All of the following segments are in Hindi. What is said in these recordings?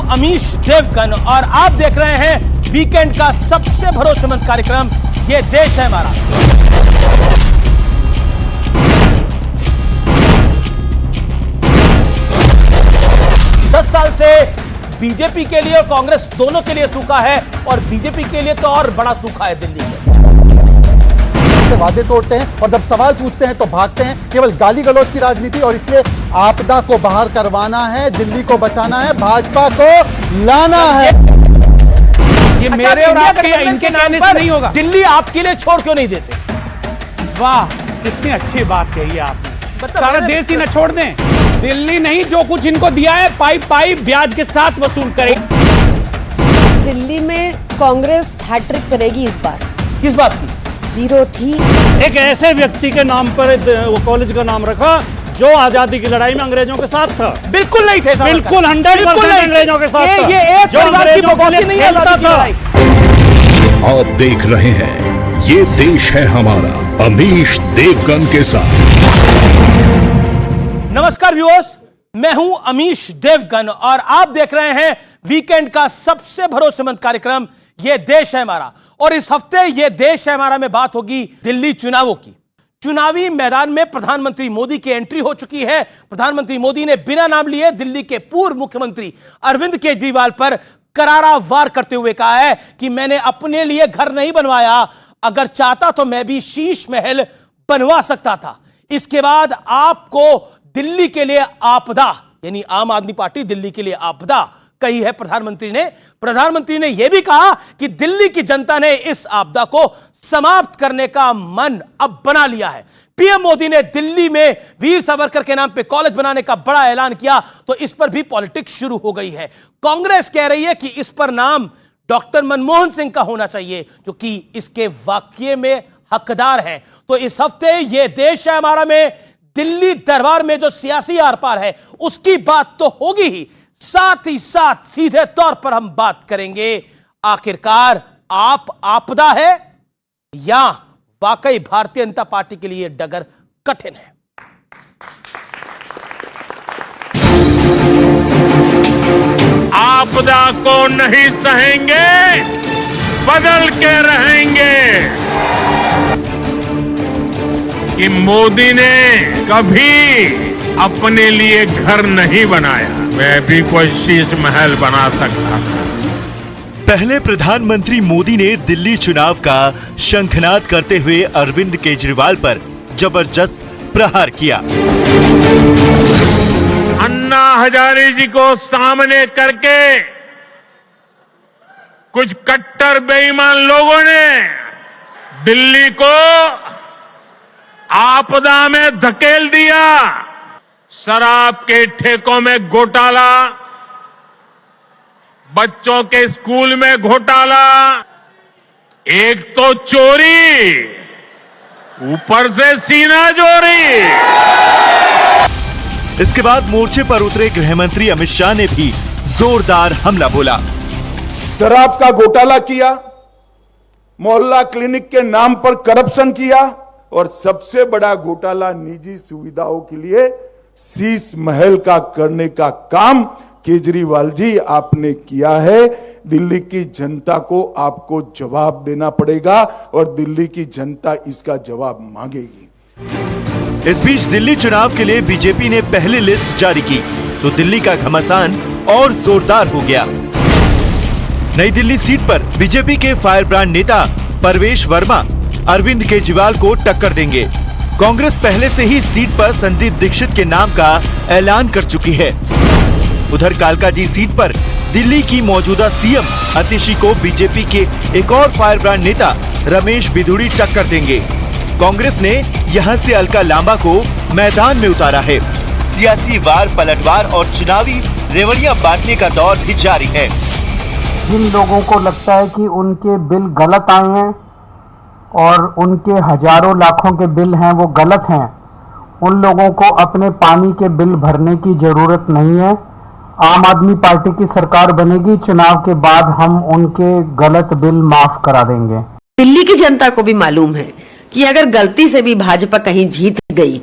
अमीश देवगन और आप देख रहे हैं वीकेंड का सबसे भरोसेमंद कार्यक्रम ये देश है हमारा। दस साल से बीजेपी के लिए और कांग्रेस दोनों के लिए सूखा है और बीजेपी के लिए तो और बड़ा सूखा है दिल्ली में। वादे तोड़ते हैं और जब सवाल पूछते हैं तो भागते हैं। केवल गाली गलौज की राजनीति और इसलिए आपदा को बाहर करवाना है, दिल्ली को बचाना है, भाजपा को लाना है। ये मेरे और आपके इनके कहने से नहीं होगा। दिल्ली आपके लिए छोड़ क्यों नहीं देते? वाह, कितनी अच्छी बात कही आपने। सारा देश ही न छोड़ दें। दिल्ली नहीं, जो कुछ इनको दिया है पाई पाई ब्याज के साथ वसूल करें। दिल्ली में कांग्रेस हैट्रिक करेगी इस बार। किस बात की? 0 थी। एक ऐसे व्यक्ति के नाम पर वो कॉलेज का नाम रखा जो आजादी की लड़ाई में अंग्रेजों के साथ था। बिल्कुल नहीं थे, बिल्कुल 100% अंग्रेजों के साथ था। ये एक जो अंग्रेजों के लिए खेलता था। आप देख रहे हैं ये देश है हमारा, अमीश देवगन के साथ। नमस्कार व्यूअर्स, मैं हूं अमीश देवगन और आप देख रहे हैं वीकेंड का सबसे भरोसेमंद कार्यक्रम ये देश है हमारा। और इस हफ्ते ये देश है हमारा में बात होगी दिल्ली चुनावों की। चुनावी मैदान में प्रधानमंत्री मोदी की एंट्री हो चुकी है। प्रधानमंत्री मोदी ने बिना नाम लिए दिल्ली के पूर्व मुख्यमंत्री अरविंद केजरीवाल पर करारा वार करते हुए कहा है कि मैंने अपने लिए घर नहीं बनवाया, अगर चाहता तो मैं भी शीश महल बनवा सकता था। इसके बाद आपको दिल्ली के लिए आपदा, यानी आम आदमी पार्टी दिल्ली के लिए आपदा कही है प्रधानमंत्री ने यह भी कहा कि दिल्ली की जनता ने इस आपदा को समाप्त करने का मन अब बना लिया है। पीएम मोदी ने दिल्ली में वीर सावरकर के नाम पे कॉलेज बनाने का बड़ा ऐलान किया तो इस पर भी पॉलिटिक्स शुरू हो गई है। कांग्रेस कह रही है कि इस पर नाम डॉक्टर मनमोहन सिंह का होना चाहिए जो कि इसके वाकये में हकदार हैं। तो इस हफ्ते ये देश है हमारा में दिल्ली दरबार में जो सियासी आर पार है उसकी बात तो होगी ही, साथ ही साथ सीधे तौर पर हम बात करेंगे आखिरकार आप आपदा है या वाकई भारतीय जनता पार्टी के लिए डगर कठिन है। आपदा को नहीं सहेंगे, बदल के रहेंगे कि मोदी ने कभी अपने लिए घर नहीं बनाया, मैं भी कोई शीश महल बना सकता था। पहले प्रधानमंत्री मोदी ने दिल्ली चुनाव का शंखनाद करते हुए अरविंद केजरीवाल पर जबरदस्त प्रहार किया। अन्ना हजारे जी को सामने करके कुछ कट्टर बेईमान लोगों ने दिल्ली को आपदा में धकेल दिया। शराब के ठेकों में घोटाला, बच्चों के स्कूल में घोटाला, एक तो चोरी, ऊपर से सीना चोरी। इसके बाद मोर्चे पर उतरे गृह मंत्री अमित शाह ने भी जोरदार हमला बोला। शराब का घोटाला किया, मोहल्ला क्लिनिक के नाम पर करप्शन किया और सबसे बड़ा घोटाला निजी सुविधाओं के लिए शीश महल का करने का काम केजरीवाल जी आपने किया है। दिल्ली की जनता को आपको जवाब देना पड़ेगा और दिल्ली की जनता इसका जवाब मांगेगी। इस बीच दिल्ली चुनाव के लिए बीजेपी ने पहली लिस्ट जारी की तो दिल्ली का घमासान और जोरदार हो गया। नई दिल्ली सीट पर बीजेपी के फायर ब्रांड नेता परवेश वर्मा अरविंद केजरीवाल को टक्कर देंगे। कांग्रेस पहले से ही सीट पर संदीप दीक्षित के नाम का ऐलान कर चुकी है। उधर कालकाजी सीट पर दिल्ली की मौजूदा सीएम आतिशी को बीजेपी के एक और फायर ब्रांड नेता रमेश बिधूड़ी टक्कर देंगे। कांग्रेस ने यहां से अलका लांबा को मैदान में उतारा है। सियासी वार पलटवार और चुनावी रेवड़ियां बांटने का दौर भी जारी है। जिन लोगों को लगता है कि उनके बिल गलत आए हैं और उनके हजारों लाखों के बिल हैं वो गलत हैं, उन लोगों को अपने पानी के बिल भरने की जरूरत नहीं है। आम आदमी पार्टी की सरकार बनेगी, चुनाव के बाद हम उनके गलत बिल माफ करा देंगे। दिल्ली की जनता को भी मालूम है कि अगर गलती से भी भाजपा कहीं जीत गई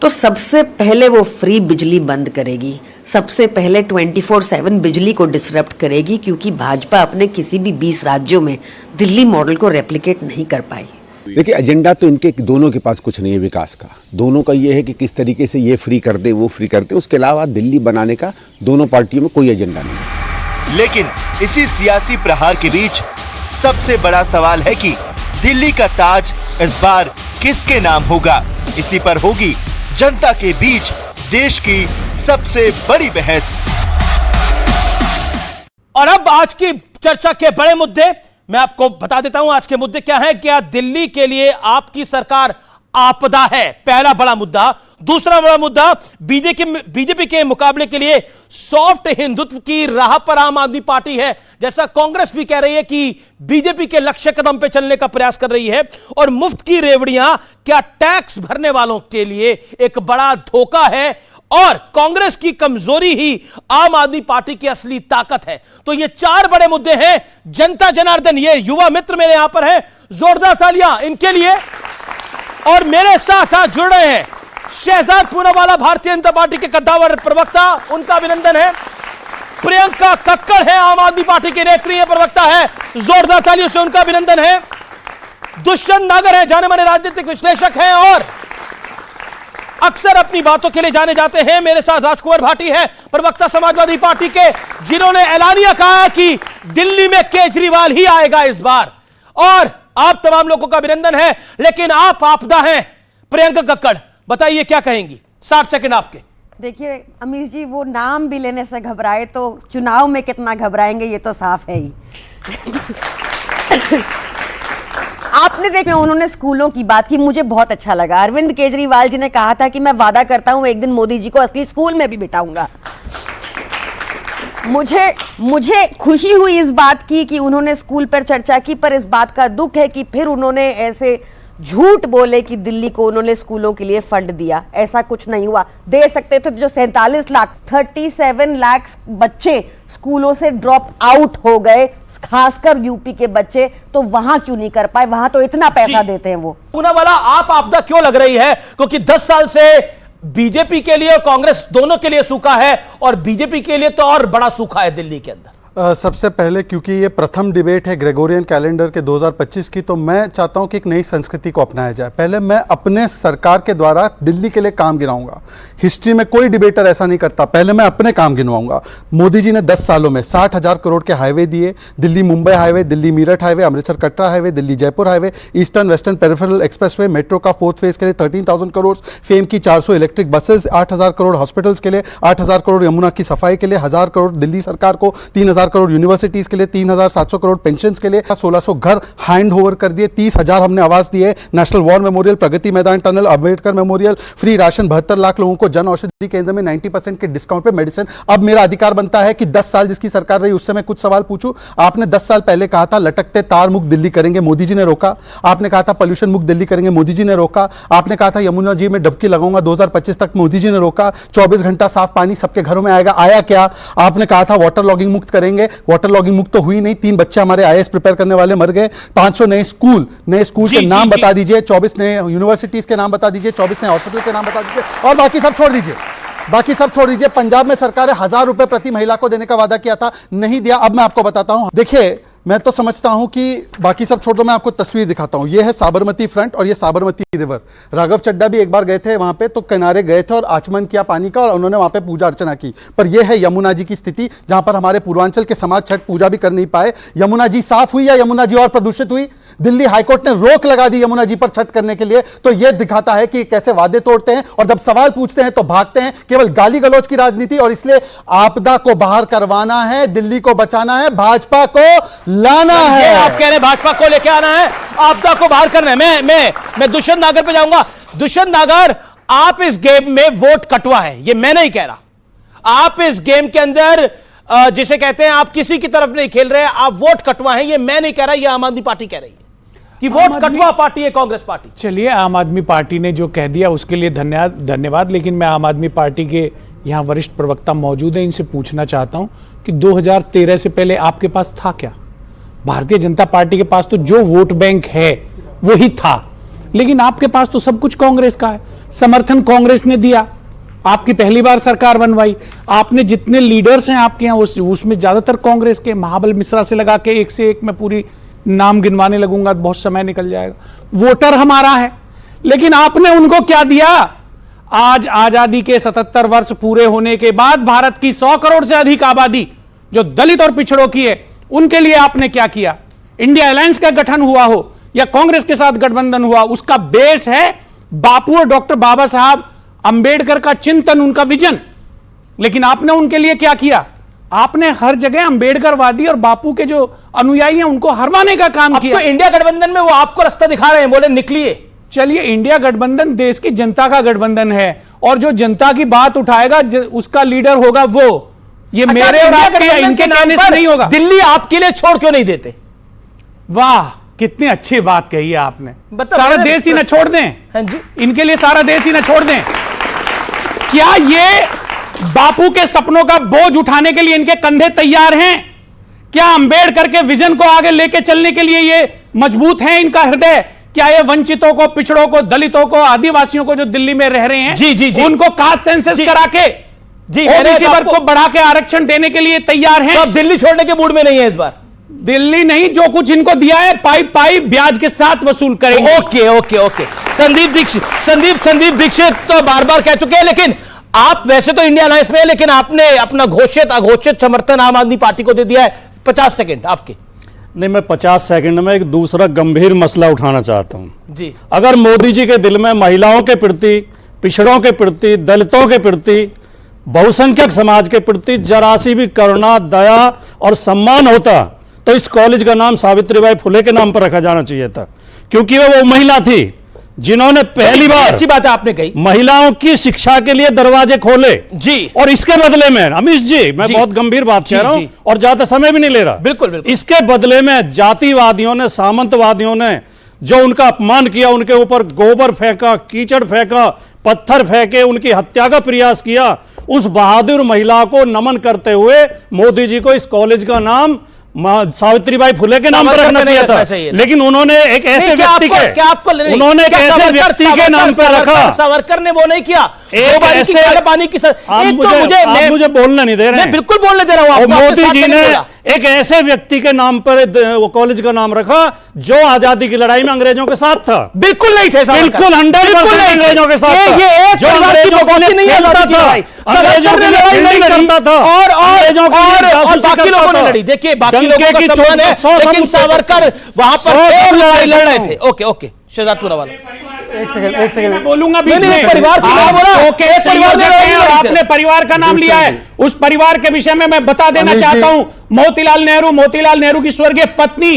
तो सबसे पहले वो फ्री बिजली बंद करेगी, सबसे पहले 24/7 बिजली को डिसरप्ट करेगी, क्योंकि भाजपा अपने किसी भी 20 राज्यों में दिल्ली मॉडल को रेप्लिकेट नहीं कर पाई। देखिए, एजेंडा तो इनके दोनों के पास कुछ नहीं है विकास का। दोनों का ये है कि किस तरीके से ये फ्री कर दे, वो फ्री कर दे। उसके अलावा दिल्ली बनाने का दोनों पार्टियों में कोई एजेंडा नहीं है। लेकिन इसी सियासी प्रहार के बीच सबसे बड़ा सवाल है कि दिल्ली का ताज इस बार किसके नाम होगा। इसी पर होगी जनता के बीच देश की सबसे बड़ी बहस। और अब आज की चर्चा के बड़े मुद्दे मैं आपको बता देता हूं। आज के मुद्दे क्या है? क्या दिल्ली के लिए आपकी सरकार आपदा है? पहला बड़ा मुद्दा। दूसरा बड़ा मुद्दा, बीजेपी के मुकाबले के लिए सॉफ्ट हिंदुत्व की राह पर आम आदमी पार्टी है, जैसा कांग्रेस भी कह रही है कि बीजेपी के लक्ष्य कदम पे चलने का प्रयास कर रही है। और मुफ्त की रेवड़ियां क्या टैक्स भरने वालों के लिए एक बड़ा धोखा है? और कांग्रेस की कमजोरी ही आम आदमी पार्टी की असली ताकत है। तो ये चार बड़े मुद्दे हैं। जनता जनार्दन, ये युवा मित्र मेरे यहां पर हैं, जोरदार तालियां इनके लिए। और मेरे साथ आज जुड़ रहे हैं शहजाद पूनावाला, भारतीय जनता पार्टी के कद्दावर प्रवक्ता, उनका अभिनंदन है। प्रियंका कक्कड़ है, आम आदमी पार्टी के नेत्री है, प्रवक्ता है, जोरदार तालियों से उनका अभिनंदन है। दुष्यंत नागर है, जाने माने राजनीतिक विश्लेषक हैं और अक्सर अपनी बातों के लिए जाने जाते हैं। मेरे साथ राजकुमार भाटी है, प्रवक्ता समाजवादी पार्टी के, जिन्होंने ऐलानिया कहा है कि दिल्ली में केजरीवाल ही आएगा इस बार। और आप तमाम लोगों का अभिनंदन है, लेकिन आप आपदा हैं। प्रियंका कक्कड़, बताइए क्या कहेंगी? 60 सेकंड आपके। देखिए अमीश जी, वो नाम भी लेने से घबराए तो चुनाव में कितना घबराएंगे ये तो साफ है ही। आपने देखा, उन्होंने स्कूलों की बात की, मुझे बहुत अच्छा लगा। अरविंद केजरीवाल जी ने कहा था कि मैं वादा करता हूं एक दिन मोदी जी को असली स्कूल में भी बिठाऊंगा। मुझे खुशी हुई इस बात की कि उन्होंने स्कूल पर चर्चा की, पर इस बात का दुख है कि फिर उन्होंने ऐसे झूठ बोले कि दिल्ली को उन्होंने स्कूलों के लिए फंड दिया। ऐसा कुछ नहीं हुआ। दे सकते थे। जो 37 लाख बच्चे स्कूलों से ड्रॉप आउट हो गए, खासकर यूपी के बच्चे, तो वहां क्यों नहीं कर पाए? वहां तो इतना पैसा देते हैं वो। पूनावाला, आप आपदा क्यों लग रही है? क्योंकि 10 साल से बीजेपी के लिए और कांग्रेस दोनों के लिए सूखा है, और बीजेपी के लिए तो और बड़ा सूखा है दिल्ली के अंदर। सबसे पहले क्योंकि ये प्रथम डिबेट है ग्रेगोरियन कैलेंडर के 2025 की, तो मैं चाहता हूं कि एक नई संस्कृति को अपनाया जाए। पहले मैं अपने सरकार के द्वारा दिल्ली के लिए काम गिनाऊंगा। हिस्ट्री में कोई डिबेटर ऐसा नहीं करता। पहले मैं अपने काम गिनवाऊंगा। मोदी जी ने 10 सालों में 60,000 करोड़ के हाईवे दिए। Delhi Mumbai highway, Delhi Meerut highway, Amritsar Katra highway, Delhi Jaipur highway, eastern western peripheral expressway, metro का 4th फेज के लिए 13,000 करोड़, फेम की 400 इलेक्ट्रिक बसेस, 8,000 करोड़ हॉस्पिटल्स के लिए, 8,000 करोड़ यमुना की सफाई के लिए, 1,000 करोड़ दिल्ली सरकार को, 3,000 करोड़ यूनिवर्सिटीज के लिए, 3,700 करोड़ पेंशन के लिए, 1,600 घर हैंड ओवर कर दिए, 30,000 हमने आवास दिए, national war memorial, Pragati Maidan tunnel, Ambedkar memorial, free ration, 72 lakh लोगों को जन औषधि केंद्र में 90% के डिस्काउंट पे मेडिसिन। अब मेरा अधिकार बनता है कि 10 साल जिसकी सरकार रही उससे मैं कुछ सवाल पूछूं। आपने 10 साल पहले कहा था लटकते तार मुक्त दिल्ली करेंगे, मोदी जी ने रोका। आपने कहा था पॉल्यूशन मुक्त दिल्ली करेंगे, मोदी जी ने रोका। आपने कहा था यमुना जी में डुबकी लगाऊंगा 2025 तक, मोदी जी ने रोका। 24 घंटा साफ पानी सबके घरों में आएगा, आया क्या? आपने कहा था वाटर लॉगिंग मुक्त करेंगे, वाटर लॉगिंग मुक्त तो हुई नहीं। 3 बच्चे हमारे आईएएस प्रिपेयर करने वाले मर गए। 500 नए स्कूल के नाम बता दीजिए, 24 नए यूनिवर्सिटीज के नाम बता दीजिए, 24 नए हॉस्पिटल के नाम बता दीजिए, और बाकी सब छोड़ दीजिए। पंजाब में सरकार ने 1,000 रुपए प्रति महिला को देने का वादा किया था, नहीं दिया। अब मैं आपको बताता हूं, देखिए मैं तो समझता हूं कि बाकी सब छोड़ दो, मैं आपको तस्वीर दिखाता हूं। ये है साबरमती फ्रंट और ये साबरमती रिवर। राघव चड्डा भी एक बार गए थे वहां पे, तो किनारे गए थे और आचमन किया पानी का, और उन्होंने वहां पे पूजा अर्चना की। पर यह है यमुना जी की स्थिति, जहां पर हमारे पूर्वांचल के समाज छठ पूजा भी कर नहीं पाए। यमुना जी साफ हुई या यमुना जी और प्रदूषित हुई? दिल्ली हाईकोर्ट ने रोक लगा दी यमुना जी पर छठ करने के लिए। तो यह दिखाता है कि कैसे वादे तोड़ते हैं और जब सवाल पूछते हैं तो भागते हैं। केवल गाली गलौज की राजनीति, और इसलिए आपदा को बाहर करवाना है, दिल्ली को बचाना है, भाजपा को लाना है। आप कह रहे हैं भाजपा को लेके आना है, आपदा को बाहर करना है। मैं दुष्यंत नागर पे जाऊंगा। दुष्यंत नागर, आप इस गेम में वोट कटवा है, ये मैं नहीं कह रहा। आप इस गेम के अंदर जिसे कहते हैं आप किसी की तरफ नहीं खेल रहे, आप वोट कटवा है, ये मैं नहीं कह रहा, ये आम आदमी पार्टी कह रही है कि वोट कटवा पार्टी है कांग्रेस पार्टी। चलिए, आम आदमी पार्टी ने जो कह दिया उसके लिए धन्यवाद। लेकिन मैं आम आदमी पार्टी के यहाँ वरिष्ठ प्रवक्ता मौजूद हैं, इनसे पूछना चाहता हूं कि 2013 से पहले आपके पास था क्या? भारतीय जनता पार्टी के पास तो जो वोट बैंक है वो ही था, लेकिन आपके पास तो सब कुछ कांग्रेस का है। समर्थन कांग्रेस ने दिया, आपकी पहली बार सरकार बनवाई, आपने जितने लीडर्स हैं आपके यहाँ उसमें ज्यादातर कांग्रेस के, महाबल मिश्रा से लगा के एक से एक मैं पूरी नाम गिनवाने लगूंगा तो बहुत समय निकल जाएगा। वोटर हमारा है, लेकिन आपने उनको क्या दिया? आज आजादी के 77 वर्ष पूरे होने के बाद भारत की 100 करोड़ से अधिक आबादी जो दलित और पिछड़ों की है, उनके लिए आपने क्या किया? इंडिया अलायंस का गठन हुआ हो या कांग्रेस के साथ गठबंधन हुआ, उसका बेस है बापू और डॉक्टर बाबा साहब अंबेडकर का चिंतन, उनका विजन। लेकिन आपने उनके लिए क्या किया? आपने हर जगह अंबेडकरवादी और बापू के जो अनुयायी हैं उनको हरवाने का काम किया। तो इंडिया गठबंधन में वो आपको रास्ता दिखा रहे हैं, बोले निकलिए। चलिए, इंडिया गठबंधन देश की जनता का गठबंधन है और जो जनता की बात उठाएगा उसका लीडर होगा वो। ये मेरे और आपके इनके कहने से नहीं होगा। दिल्ली आपके लिए छोड़ क्यों नहीं देते? वाह, कितनी अच्छी बात कही है आपने। मतलब सारा देश ही ना छोड़ दें। हाँ जी, इनके लिए सारा देश ही ना छोड़ दें। क्या ये बापू के सपनों का बोझ उठाने के लिए इनके कंधे तैयार हैं? क्या अंबेडकर के विजन को आगे लेके चलने के लिए ये मजबूत है इनका हृदय? क्या ये वंचितों को, पिछड़ों को, दलितों को, आदिवासियों को जो दिल्ली में रह रहे हैं, जी जी जी, उनको कास्ट सेंसस करा के जी ओबीसी वर्ग को बढ़ा के आरक्षण देने के लिए तैयार हैं? तो अब दिल्ली छोड़ने के मूड में नहीं है इस बार। दिल्ली नहीं, जो कुछ इनको दिया है पाई पाई ब्याज के साथ वसूल करेंगे। Okay okay okay. Sandeep Dikshit तो बार बार कह चुके हैं, लेकिन आप वैसे तो इंडिया अलायंस में है, लेकिन आपने अपना घोषित अघोषित समर्थन आम आदमी पार्टी को दे दिया है। 50 सेकंड आपके। नहीं, मैं 50 सेकंड में एक दूसरा गंभीर मसला उठाना चाहता हूं जी। अगर मोदी जी के दिल में महिलाओं के प्रति, पिछड़ों के प्रति, दलितों के प्रति, बहुसंख्यक समाज के प्रति जरा सी भी करुणा, दया और सम्मान होता तो इस कॉलेज का नाम सावित्रीबाई फुले के नाम पर रखा जाना चाहिए था, क्योंकि वो महिला थी जिन्होंने पहली बार, अच्छी बात है आपने कही, महिलाओं की शिक्षा के लिए दरवाजे खोले जी। और इसके बदले में अमीश जी, मैं बहुत गंभीर बात कह रहा हूं और ज्यादा समय भी नहीं ले रहा। बिल्कुल बिल्कुल। इसके बदले में जातिवादियों ने, सामंतवादियों ने जो उनका अपमान किया, उनके ऊपर गोबर फेंका, कीचड़ फेंका, पत्थर फेंके, उनकी हत्या का प्रयास किया, उस बहादुर महिला को नमन करते हुए मोदी जी को इस कॉलेज का नाम सावित्रीबाई फुले के नाम पर रखना चाहिए था। लेकिन उन्होंने एक ऐसे व्यक्ति के, उन्होंने एक ऐसे व्यक्ति के नाम पर रखा। सावरकर ने वो नहीं किया। पानी की मुझे बोलना नहीं दे रहे हैं। बिल्कुल बोलने दे रहा हूं। मोदी जी ने एक ऐसे व्यक्ति के नाम पर वो कॉलेज का नाम रखा जो आजादी की लड़ाई में अंग्रेजों के साथ था। बिल्कुल नहीं थे, बिल्कुल 100% अंग्रेजों के साथ था। ये एक जो अंग्रेजों को नहीं खेलता था, अंग्रेजों की लड़ाई नहीं करता था और बाकी लोगों ने लड़ी। देखिए, बाकी लोगों का सम्मान है, लेकिन सावरकर वहां पर लड़ाई लड़ रहे थे। ओके ओके, शहजादपुरा वाला। एक सेकंड मैं बोलूंगा बीच में। परिवार आपने परिवार का नाम लिया है, उस परिवार के विषय में मैं बता देना चाहता हूं। मोतीलाल नेहरू की स्वर्गीय पत्नी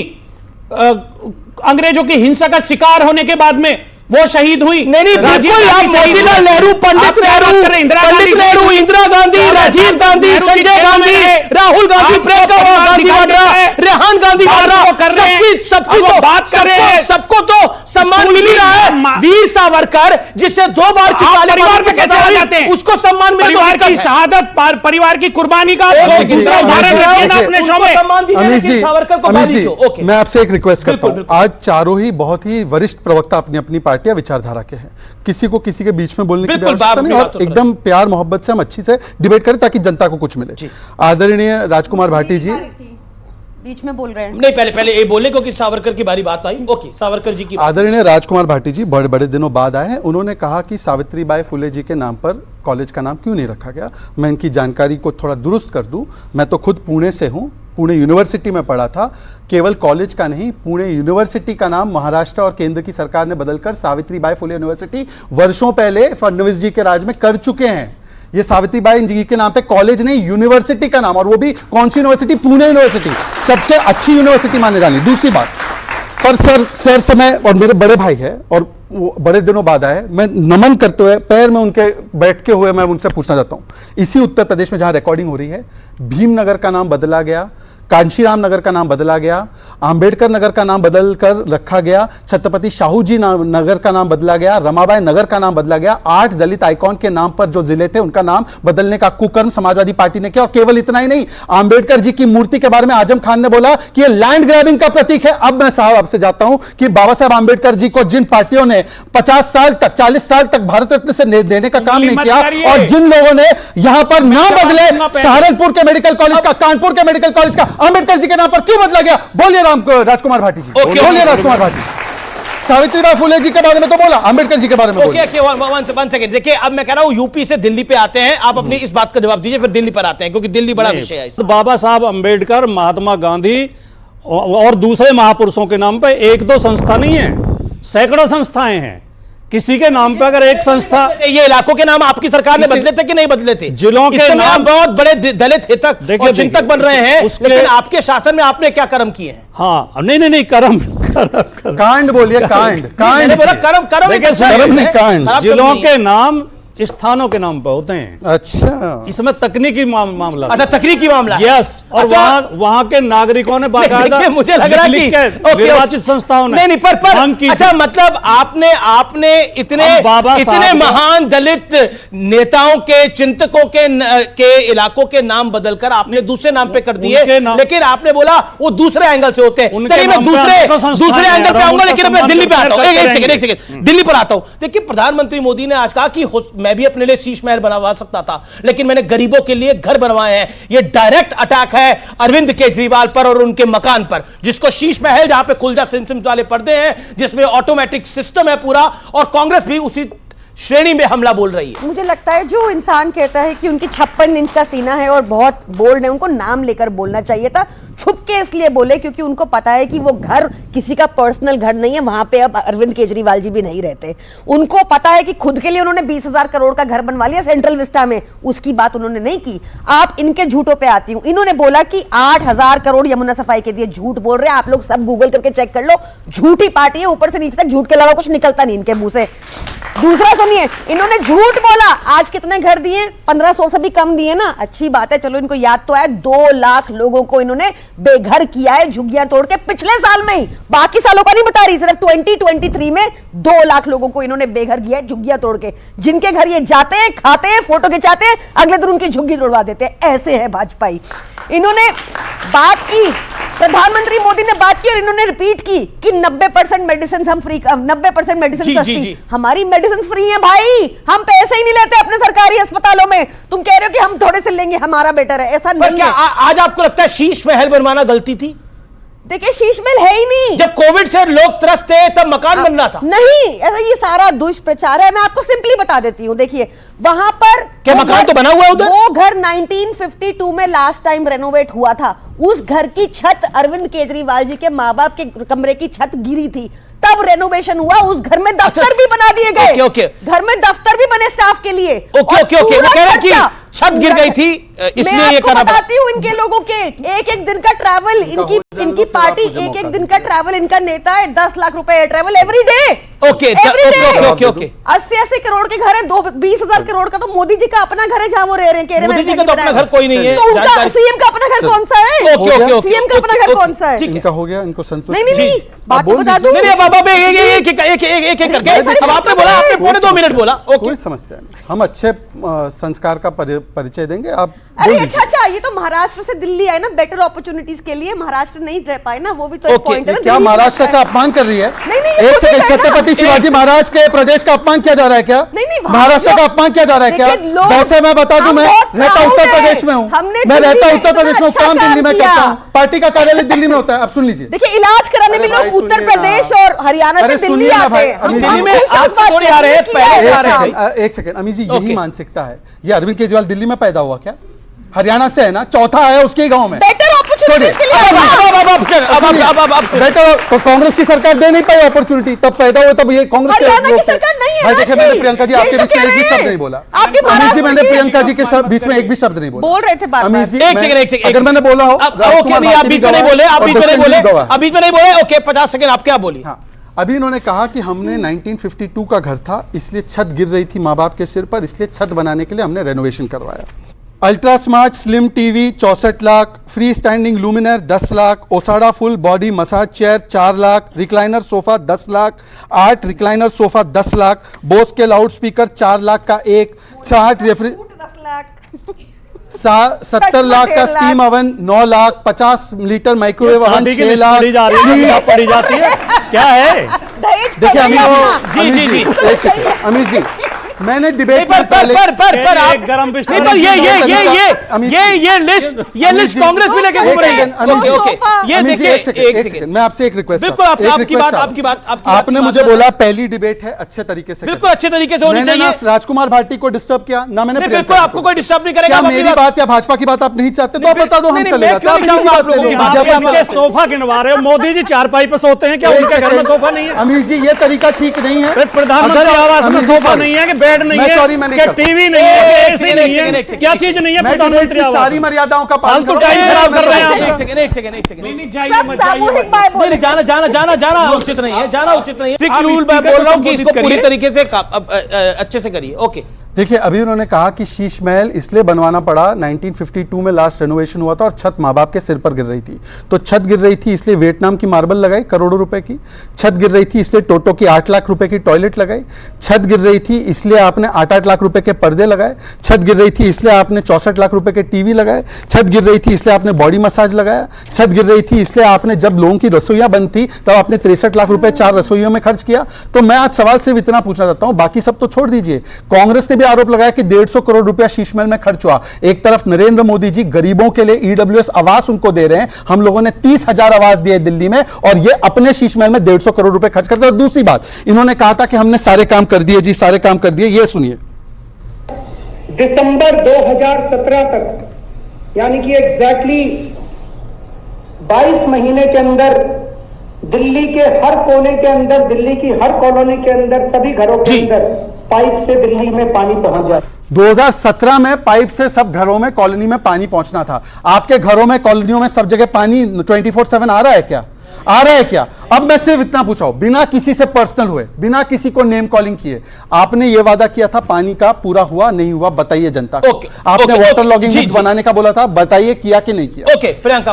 अंग्रेजों की हिंसा का शिकार होने के बाद में वो शहीद हुई। नहीं, मोतीलाल नेहरू, पंडित नेहरू, इंदिरा गांधी, राजीव गांधी, संजय गांधी, राहुल गांधी, प्रियंका गांधी वाड्रा, रेहान गांधी वाड्रा, सबकी तो बात कर रहे हैं। सबको तो सम्मान मिल ही रहा है। वीर सावरकर, जिससे 2 बार की परिवार पे कैसे आ जाते हैं? उसको सम्मान मिल, परिवार की शहादत, परिवार की कुर्बानी का उदाहरण रखिए ना अपने शो में। अमीश जी, मैं आपसे एक रिक्वेस्ट करता हूं। आज चारों ही बहुत ही वरिष्ठ प्रवक्ता अपनी अपनी पार्टियां, विचारधारा के हैं। किसी को किसी के बीच में बोलने की आवश्यकता नहीं और एकदम प्यार मोहब्बत से हम अच्छी से डिबेट करें ताकि जनता को कुछ मिले। आदरणीय राजकुमार भाटी जी बीच में बोल रहे हैं। नहीं, पहले ये बोले क्योंकि सावरकर की बारी बात आई। ओके, सावरकर जी की। आदरणीय राजकुमार भाटी जी बड़े बड़े दिनों बाद आए हैं। उन्होंने कहा कि सावित्रीबाई फुले जी के नाम पर कॉलेज का नाम क्यों नहीं रखा गया। मैं इनकी जानकारी को थोड़ा दुरुस्त कर दूं। मैं तो खुद पुणे से हूं, पुणे यूनिवर्सिटी में पढ़ा था। केवल कॉलेज का नहीं, पुणे यूनिवर्सिटी का नाम महाराष्ट्र और केंद्र की सरकार ने बदलकर सावित्रीबाई फुले यूनिवर्सिटी वर्षों पहले फडणवीस जी के राज में कर चुके हैं। ये सावित्रीबाई जी के नाम पे कॉलेज नहीं, यूनिवर्सिटी का नाम, और वो भी कौन सी यूनिवर्सिटी? पुणे यूनिवर्सिटी, सबसे अच्छी यूनिवर्सिटी माने जानी। दूसरी बात, पर सर समय, और मेरे बड़े भाई है और वो बड़े दिनों बाद आए, मैं नमन करते हुए पैर में उनके बैठते हुए मैं उनसे पूछना चाहता हूं, इसी उत्तर प्रदेश में जहां रिकॉर्डिंग हो रही है, भीमनगर का नाम बदला गया, कांशीराम नगर का नाम बदला गया, अंबेडकर नगर का नाम बदल कर रखा गया, छत्रपति शाहू जी नगर का नाम बदला गया, रमाबाई नगर का नाम बदला गया। 8 दलित आइकॉन के नाम पर जो जिले थे उनका नाम बदलने का कुकर्म समाजवादी पार्टी ने किया। और केवल इतना ही नहीं, अंबेडकर जी की मूर्ति के बारे में आजम खान ने बोला कि यह लैंड ग्रैबिंग का प्रतीक है। अब मैं साहब आपसे जाता हूं कि बाबा साहब अंबेडकर जी को जिन पार्टियों ने 50 साल तक 40 साल तक भारत रत्न से देने का काम नहीं किया, और जिन लोगों ने यहां पर नाम बदले, सहारनपुर के मेडिकल कॉलेज का, कानपुर के मेडिकल कॉलेज का अंबेडकर जी के नाम पर क्यों बदला गया? बोलिए राजकुमार भाटी जी, बोलिए राजकुमार भाटी। सावित्रीबाई फुले जी के बारे में तो बोला, अंबेडकर जी के बारे में बोलिए। वन सेकंड, देखिए अब मैं कह रहा हूं यूपी से दिल्ली पे आते हैं, आप अपनी इस बात का जवाब दीजिए, फिर दिल्ली पर आते हैं क्योंकि दिल्ली बड़ा विषय है। तो बाबा साहब अंबेडकर, महात्मा गांधी और दूसरे महापुरुषों के नाम पे 1-2 संस्था नहीं है, सैकड़ों संस्थाएं हैं। किसी के नाम पे अगर एक संस्था, ये इलाकों के नाम आपकी सरकार ने बदले थे कि नहीं बदले थे? जिलों के नाम बहुत बड़े दलित हितक और चिंतक बन रहे हैं, लेकिन आपके शासन में आपने क्या कर्म किए हैं? हाँ, नहीं कर्म कांड बोलिए, कांड बोला, कर्म नहीं, कांड। जिलों के नाम स्थानों के नाम पर होते हैं। अच्छा, इसमें तकनीकी मामला। अच्छा, तकनीकी मामला। यस, और वहां के नागरिकों ने बाकायदा, मुझे लग रहा है कि निर्वाचित संस्थाओं ने नहीं पर अच्छा, मतलब आपने इतने महान दलित नेताओं के, चिंतकों के इलाकों के नाम बदलकर आपने दूसरे नाम पे कर दिए, लेकिन आपने बोला वो दूसरे एंगल से होते हैं। मैं दूसरे एंगल पे आऊंगा, लेकिन मैं दिल्ली पे आता हूं। एक सेकंड, दिल्ली पर आता हूं। देखिए, प्रधानमंत्री मोदी ने आज कहा कि मैं भी अपने लिए शीश महल बनवा सकता था, लेकिन मैंने गरीबों के लिए घर बनवाए हैं। यह डायरेक्ट अटैक है अरविंद केजरीवाल पर और उनके मकान पर, जिसको शीश महल, जहां पे खुलजा सिम वाले पर्दे हैं, जिसमें ऑटोमेटिक सिस्टम है पूरा, और कांग्रेस भी उसी श्रेणी में हमला बोल रही है। मुझे लगता है जो इंसान कहता है कि उनकी 56 इंच का सीना है और बहुत बोल्ड है, उनको नाम लेकर बोलना चाहिए था। छुप के इसलिए बोले क्योंकि उनको पता है कि वो घर किसी का पर्सनल घर नहीं है, वहां पे अब अरविंद केजरीवाल जी भी नहीं रहते। उनको पता है कि खुद के लिए उन्होंने 20,000 करोड़ का घर बनवा लिया सेंट्रल विस्टा में, उसकी बात उन्होंने नहीं की। आप इनके झूठों पे आती हूं। इन्होंने बोला कि 8,000 करोड़ यमुना सफाई के दिए, झूठ बोल रहे हैं। आप लोग सब गूगल करके चेक कर लो, झूठी पार्टी है, ऊपर से नीचे तक झूठ के अलावा कुछ निकलता नहीं इनके मुंह से। दूसरा सुनिए, इन्होंने झूठ बोला। आज कितने घर दिए? 1500 से भी कम दिए ना, अच्छी बात है, चलो इनको याद तो आया। 2 लाख लोगों को इन्होंने बेघर किया है झुग्गियां तोड़ के, पिछले साल में ही, बाकी सालों का नहीं बता रही, सिर्फ 2023 में 2 लाख लोगों को इन्होंने बेघर किया है झुग्गियां तोड़ के। जिनके घर ये जाते हैं, खाते हैं, फोटो खिंचाते हैं, अगले दिन उनकी झुग्गी तोड़वा देते हैं। ऐसे है भाजपाई। इन्होंने बात की, प्रधानमंत्री मोदी ने बात की और इन्होंने रिपीट की कि 90% मेडिसिन हम फ्री, 90% मेडिसिन सस्ती। हमारी मेडिसिन फ्री है भाई, हम पैसे ही नहीं लेते अपने सरकारी अस्पतालों में। तुम कह रहे हो कि हम थोड़े से लेंगे, हमारा बेटर है, ऐसा नहीं है। आज आपको लगता है शीश महल बनवाना गलती थी? देखिए, शीश महल है ही नहीं। जब कोविड से लोग त्रस्त थे तब मकान बन रहा था। नहीं, ऐसा ये सारा दुष्प्रचार है। मैं आपको सिंपली बता देती हूँ। देखिए, वहां पर क्या मकान तो बना हुआ है उधर? वो घर 1952 में लास्ट टाइम रेनोवेट हुआ था। उस घर की छत, अरविंद केजरीवाल जी के माँ बाप के कमरे की छत गिरी थी, तब रेनोवेशन हुआ। उस घर में दफ्तर भी बना दिए गए। घर में दफ्तर भी बने स्टाफ के लिए। ओके, वो कह रहे हैं कि छत गिर गई थी, इसलिए ये करना। बताती हूँ इनके लोगों के एक दिन का ट्रैवल, इनकी पार्टी, एक दिन का ट्रैवल, इनका नेता है 10 लाख रुपए travel every day. Okay, 80 crore के घर है, 20,000 करोड़ का तो मोदी जी का अपना घर है जहाँ वो रह रहे हैं। मोदी जी का तो अपना घर कोई नहीं है। सीएम का अपना घर कौन सा है? सीएम का अपना घर कौन सा है? इनका हो गया, इनको संतुष्ट। नहीं, बात बता दूं। एक करके अब आपने बोला, आपने 2.25 मिनट बोला। कोई समस्या नहीं, हम अच्छे संस्कार का परिचय देंगे। आप अरे अच्छा, ये तो महाराष्ट्र से दिल्ली आए ना बेटर अपॉर्चुनिटीज के लिए, महाराष्ट्र नहीं रह पाए ना, वो भी तो एक पॉइंट है ना। क्या महाराष्ट्र का अपमान कर रही है? नहीं, एक सेकंड, छत्रपति शिवाजी महाराज के प्रदेश का अपमान किया जा रहा है क्या? नहीं, महाराष्ट्र का अपमान किया जा रहा है क्या? वैसे मैं बता दूं, मैं रहता उत्तर प्रदेश में हूँ, मैं रहता उत्तर प्रदेश में, काम दिल्ली में करता हूँ, पार्टी का कार्यालय दिल्ली में होता है। अब सुन लीजिए, देखिए, इलाज कराने में लोग उत्तर प्रदेश और हरियाणा से दिल्ली आते हैं। दिल्ली में आप थोड़ी आ रहे हैं। एक सेकंड, अमी जी, यही मानसिकता है। ये अरविंद केजरीवाल दिल्ली में पैदा हुआ क्या? हरियाणा से है ना, चौथा आया उसके गांव में। बेटर अपॉर्चुनिटीज के लिए बेटर, तो कांग्रेस की सरकार दे नहीं पाई अपॉर्चुनिटी, तब पैदा हुए, तब ये कांग्रेस की सरकार नहीं है। देखिए, मैंने प्रियंका जी आपके बीच में एक भी शब्द नहीं बोला। अमित जी, मैंने प्रियंका जी के बीच में एक भी शब्द नहीं बोला। बोल रहे थे अमित जी, अगर मैंने बोला हो, आप बीच में नहीं बोले, आप बीच में नहीं बोले। ओके, 50 सेकंड आप क्या बोली? हाँ, अभी इन्होंने कहा कि हमने 1952 का घर था, इसलिए छत गिर रही थी माँ बाप के सिर पर, इसलिए छत बनाने के लिए हमने रेनोवेशन करवाया। Ultra smart slim TV 64 lakh, free standing luminaire 10 lakh, ओसाडा full body massage chair 4 lakh, recliner sofa 10 lakh, 8 recliner sofa 10 lakh, Bose के लाउड स्पीकर 4 लाख का एक, 60 रेफ्रि 70 लाख का steam oven 9 lakh, 50 litre microwave oven 6 lakh. पड़ी जाती है क्या है? देखिए जी, जी। एक सेकंड अमित जी, मैंने डिबेट में पहले पर आप गरम नहीं, पर ये लिस्ट कांग्रेस भी लेके घूम रही है। ओके, ये देखिए एक सेकंड मैं आपसे एक रिक्वेस्ट, बिल्कुल आपकी बात आपने मुझे बोला पहली डिबेट है, अच्छे तरीके से बिल्कुल अच्छे तरीके से होनी मैंने चाहिए। ना राजकुमार भाटी को डिस्टर्ब किया ना मैंने बिल्कुल आपको कोई डिस्टर्ब नहीं करेगा। क्या मेरी बात या भाजपा की बात आप नहीं चाहते तो आप बता दो, हम चले जाते हैं। सोफा गिनवा रहे हो, मोदी जी चारपाई पर सोते हैं क्या? उनके घर में सोफा नहीं है? अमित जी ये तरीका ठीक नहीं है। प्रधानमंत्री आवास में सोफा नहीं है कि बेड नहीं है, सॉरी मैंने टीवी नहीं है, एसी नहीं है, क्या चीज नहीं है? प्रधानमंत्री आवास सारी मर्यादाओं का पालन फालतू टाइम खराब कर रहे हैं आप। एक सेकंड नहीं जाना उचित नहीं है, जाना उचित नहीं है। रूल मैं बोल रहा हूं कि इसको पूरी तरीके से अच्छे से करिए। ओके, देखिए अभी उन्होंने कहा कि शीश महल इसलिए बनवाना पड़ा, 1952 में लास्ट रेनोवेशन हुआ था और छत माँ बाप के सिर पर गिर रही थी, तो छत गिर रही थी इसलिए वियतनाम की मार्बल लगाई करोड़ों रुपए की, छत गिर रही थी इसलिए टोटो की 8 लाख रुपए की टॉयलेट लगाई, छत गिर रही थी इसलिए आपने 8-8 लाख रुपए के पर्दे लगाए, छत गिर रही थी इसलिए आपने 64 लाख रुपए के टीवी लगाए, छत गिर रही थी इसलिए आपने बॉडी मसाज लगाया, छत गिर रही थी इसलिए आपने जब लोगों की रसोइयां बंद थी तब आपने 63 लाख रुपए 4 रसोइयों में खर्च किया। तो मैं आज सवाल सिर्फ इतना पूछना चाहता हूं, बाकी सब तो छोड़ दीजिए। कांग्रेस ने भी आरोप लगाया कि 150 करोड़ रुपया शीश महल में खर्च हुआ। एक तरफ नरेंद्र मोदी जी गरीबों के लिए ईडब्ल्यूएस आवास उनको दे रहे हैं, हम लोगों ने 30,000 आवास दिए दिल्ली में और ये अपने शीश महल में 150 करोड़ रुपए खर्च करते हैं। और दूसरी बात, इन्होंने कहा था कि हमने सारे काम कर दिए जी, सारे काम कर दिए। ये सुनिए, दिसंबर 2017 तक यानी कि एग्जैक्टली 22 महीने के अंदर दिल्ली के हर कोने के अंदर, दिल्ली की हर कॉलोनी के अंदर, सभी घरों के अंदर पाइप से दिल्ली में पानी पहुंच जाए। 2017 में पाइप से सब घरों में कॉलोनी में पानी पहुंचना था। आपके घरों में कॉलोनियों में सब जगह पानी 24/7 आ रहा है क्या? आ रहा है क्या? अब मैं सिर्फ इतना पूछा हूं, बिना किसी से पर्सनल हुए, बिना किसी को नेम कॉलिंग किए, आपने ये वादा किया था पानी का, पूरा हुआ नहीं हुआ? बताइए जनता को। आपने वाटर लॉगिंग बनाने का बोला था, बताइए किया कि नहीं किया? ओके, प्रियंका,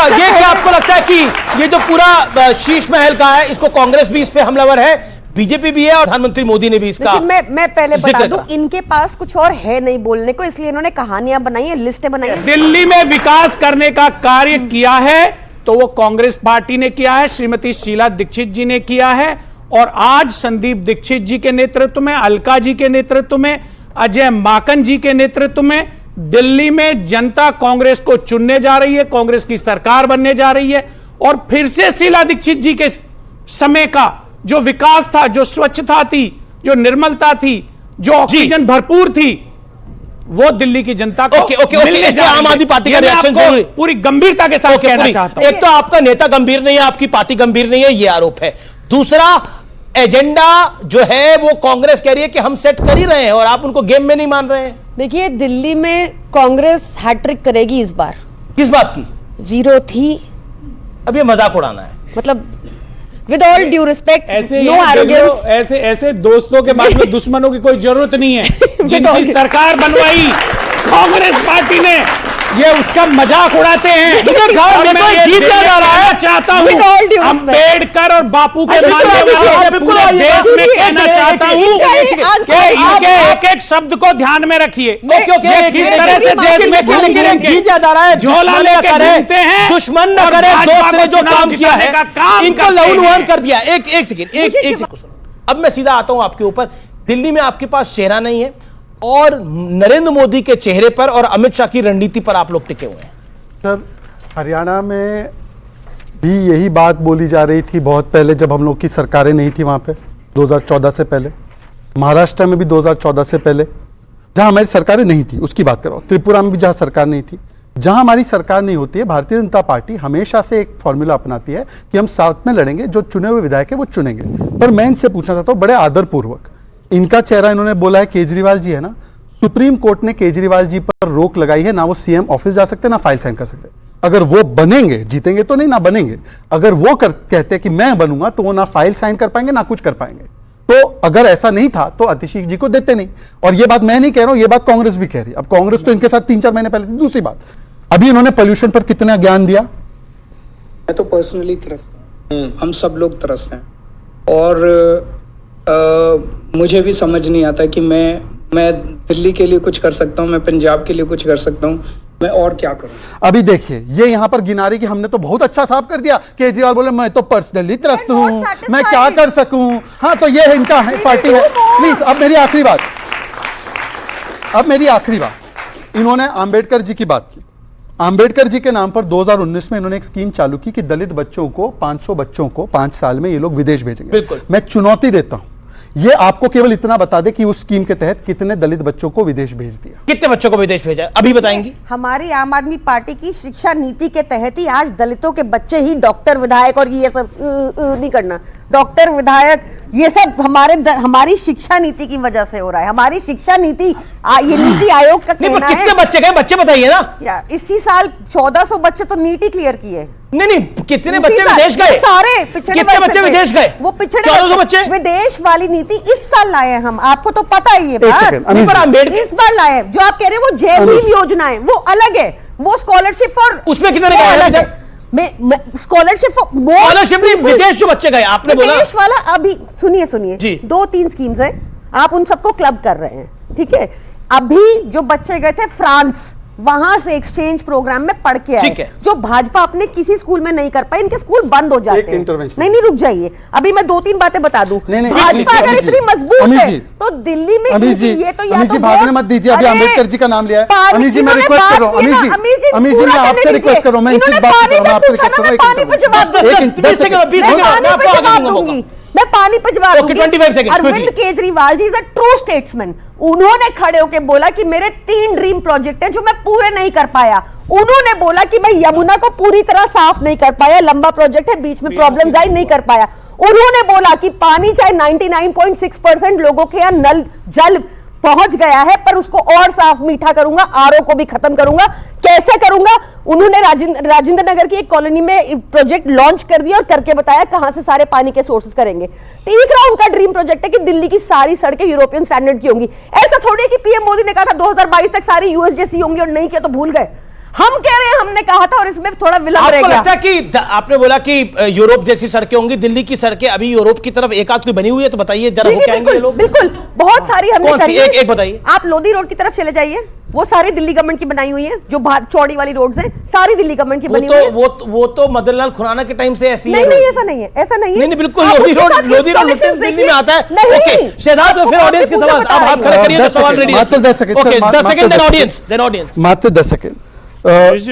ये क्या आपको लगता है कि ये जो पूरा शीश महल का है, इसको कांग्रेस भी इस पे हमलावर है, बीजेपी भी है और प्रधानमंत्री मोदी ने भी इसका मैं पहले बता दूं, इनके पास कुछ और है नहीं बोलने को, इसलिए इन्होंने कहानियां बनाई है, लिस्टें बनाई है। दिल्ली में विकास करने का कार्य किया है तो वो कांग्रेस पार्टी ने किया है, श्रीमती शीला दीक्षित जी ने किया है, और आज संदीप दीक्षित जी के नेतृत्व में, अलका जी के नेतृत्व में, अजय माकन जी के नेतृत्व में दिल्ली में जनता कांग्रेस को चुनने जा रही है, कांग्रेस की सरकार बनने जा रही है। और फिर से शीला दीक्षित जी के समय का जो विकास था, जो स्वच्छता थी, जो निर्मलता थी, जो ऑक्सीजन भरपूर थी, वो दिल्ली की जनता को मिलने जा रही है। आम आदमी पार्टी का रिएक्शन पूरी गंभीरता के साथ कहना चाहता हूं। एक तो आपका नेता गंभीर नहीं है, आपकी पार्टी गंभीर नहीं है, ये आरोप है। दूसरा, एजेंडा जो है वो कांग्रेस कह रही है कि हम सेट कर ही रहे हैं और आप उनको गेम में नहीं मान रहे हैं। देखिए, दिल्ली में कांग्रेस हैट्रिक करेगी इस बार। किस बात की? 0 थी। अब ये मजाक उड़ाना है, मतलब विद ऑल ड्यू रिस्पेक्ट, ऐसे नो एरोगेंस। ऐसे दोस्तों के बाद में दुश्मनों की कोई जरूरत नहीं है। जिनकी सरकार बनवाई कांग्रेस पार्टी ने, ये उसका मजाक उड़ाते हैं। चाहता हूँ अम्बेडकर और बापू के देश में कहना चाहता हूँ कि इनके एक शब्द को ध्यान में रखिए। किस तरह से देश में झोला लेकर घूमते हैं, दुश्मन न करे दोस्त ने जो काम किया है इनको लहूलुहान कर दिया। एक सेकंड, अब मैं सीधा आता हूं आपके ऊपर। दिल्ली में आपके पास चेहरा नहीं है और नरेंद्र मोदी के चेहरे पर और अमित शाह की रणनीति पर आप लोग टिके हुए हैं। सर, हरियाणा में भी यही बात बोली जा रही थी बहुत पहले, जब हम लोग की सरकारें नहीं थी वहां पे, 2014 से पहले। महाराष्ट्र में भी 2014 से पहले, जहां हमारी सरकारें नहीं थी, उसकी बात कर रहा हूं। त्रिपुरा में भी जहां सरकार नहीं थी, जहां हमारी सरकार नहीं होती है, भारतीय जनता पार्टी हमेशा से एक फॉर्मूला अपनाती है कि हम साथ में लड़ेंगे, जो चुने हुए विधायक है वो चुनेंगे। पर मैं इनसे पूछना चाहता हूं बड़े आदरपूर्वक, इनका चेहरा इन्होंने बोला है केजरीवाल जी है ना, सुप्रीम कोर्ट ने केजरीवाल जी पर रोक लगाई है, ना वो सीएम ऑफिस जा सकते, ना फाइल साइन कर सकते। अगर वो बनेंगे, जीतेंगे तो नहीं, ना बनेंगे, अगर वो कहते हैं कि मैं बनूंगा, तो वो ना फाइल साइन कर पाएंगे ना कुछ कर पाएंगे। तो अगर ऐसा नहीं था तो आतिशी जी को देते नहीं। और ये बात मैं नहीं कह रहा हूं, ये बात कांग्रेस भी कह रही है। अब कांग्रेस तो इनके साथ 3-4 महीने पहले थी। दूसरी बात, अभी इन्होंने पोल्यूशन पर कितना ज्ञान दिया? मैं तो पर्सनली त्रस्त हूं, हम सब लोग त्रस्त हैं, और मुझे भी समझ नहीं आता कि मैं दिल्ली के लिए कुछ कर सकता हूं, मैं पंजाब के लिए कुछ कर सकता हूं, मैं और क्या करूं? अभी देखिए, ये यहां पर गिना रही कि हमने तो बहुत अच्छा साफ कर दिया। केजरीवाल बोले मैं तो पर्सनली त्रस्त हूं, मैं क्या कर सकूं। हाँ, तो ये इनका पार्टी है। प्लीज, अब मेरी आखिरी बात, इन्होंने आंबेडकर जी की बात की। आंबेडकर जी के नाम पर 2019 में इन्होंने एक स्कीम चालू की कि दलित बच्चों को 500 बच्चों को 5 साल में ये लोग विदेश भेजेंगे। बिल्कुल। मैं चुनौती देता हूं, ये आपको केवल इतना बता दे कि उस स्कीम के तहत कितने दलित बच्चों को विदेश भेज दिया। कितने बच्चों को विदेश भेजा अभी बताएंगी? हमारी आम आदमी पार्टी की शिक्षा नीति के तहत ही आज दलितों के बच्चे ही डॉक्टर, विधायक और ये सब नहीं करना, डॉक्टर, विधायक, ये सब हमारी शिक्षा नीति की वजह से हो रहा है। हमारी शिक्षा नीति, ये नीति आयोग का कहना है। कितने बच्चे गए, बच्चे बताइए ना यार। इसी साल 1400 बच्चे तो नीट ही क्लियर किए। नहीं, कितने बच्चे विदेश गए? सारे पिछड़े कितने बच्चे विदेश गए? वो पिछड़े 1400 बच्चे विदेश वाली नीति इस साल लाए हैं हम, आपको तो पता ही है बात। आंबेडकर इस बार लाए हैं। जो आप कह रहे हैं वो जय भीम योजना है, वो अलग है। वो स्कॉलरशिप फॉर, उसमें कितने गए? स्कॉलरशिप विदेश जो बच्चे गए आपने बोला विदेश वाला। अभी सुनिए 2-3 स्कीम्स है, आप उन सबको क्लब कर रहे हैं, ठीक है। अभी जो बच्चे गए थे फ्रांस, वहां से एक्सचेंज प्रोग्राम में पढ़ के आए, जो भाजपा अपने किसी स्कूल में नहीं कर पाई। इनके स्कूल बंद हो जाते हैं। नहीं, रुक जाइए, अभी मैं 2-3 बातें बता दूं। भाजपा अगर इतनी मजबूत है तो दिल्ली में ये तो या तो भागने मत दीजिए। अभी अम्बेडकर जी का नाम लिया है। अमीश जी, मैं रिक्वेस्ट कर रहा हूँ। अमीश जी, मैं आपसे रिक्वेस्ट कर रहा हूँ, मैं इनसे बात कर रहा हूँ, मैं आपसे रिक्वेस्ट कर रहा हूँ। मैं पानी पे जवाब दूंगी। 25 second. Arvind Kejriwal ji is a true statesman. उन्होंने खड़े होकर बोला कि मेरे 3 ड्रीम प्रोजेक्ट हैं जो मैं पूरे नहीं कर पाया। उन्होंने बोला कि मैं यमुना को पूरी तरह साफ नहीं कर पाया, लंबा प्रोजेक्ट है, बीच में प्रॉब्लम्स आई, नहीं कर पाया। उन्होंने बोला कि पानी चाहे 99.6% लोगों के यहाँ नल जल पहुंच गया है, पर उसको और साफ मीठा करूंगा, आरओ को भी खत्म करूंगा। कैसे करूंगा? उन्होंने राजेंद्र नगर की एक कॉलोनी में प्रोजेक्ट लॉन्च कर दिया और करके बताया कहां से सारे पानी के सोर्सेस करेंगे। तीसरा उनका ड्रीम प्रोजेक्ट है कि दिल्ली की सारी सड़कें यूरोपियन स्टैंडर्ड की होंगी। ऐसा थोड़ी है कि पीएम मोदी ने कहा था 2022 तक सारी यूएस जैसी होंगी और नहीं किया तो भूल गए। हम कह रहे हैं हमने कहा था और इसमें थोड़ा विलंब रह गया। आपको लगता है कि आपने बोला कि यूरोप जैसी सड़कें होंगी, दिल्ली की सड़कें अभी यूरोप की तरफ एक आध कोई बनी हुई है तो बताइए जरा, हो क्या ये लोग? बिल्कुल, बहुत सारी हमने करी है। एक बताइए। आप लोधी रोड की तरफ चले जाइए, वो सारी दिल्ली गवर्नमेंट की बनाई हुई है। जो चौड़ी वाली रोड्स हैं सारी दिल्ली गवर्नमेंट की बनी हुई है। वो तो मदन लाल खुराना के टाइम से ऐसी है। नहीं, ऐसा नहीं है, ऐसा नहीं है। नहीं, बिल्कुल लोधी रोड दिल्ली में आता है। ओके शहजाद, तो फिर ऑडियंस के सवाल अब आप खड़े करिए, सवाल रेडी है। मात्र 10 second, okay 10 second, then audience मात्र 10 सेकंड। अमीश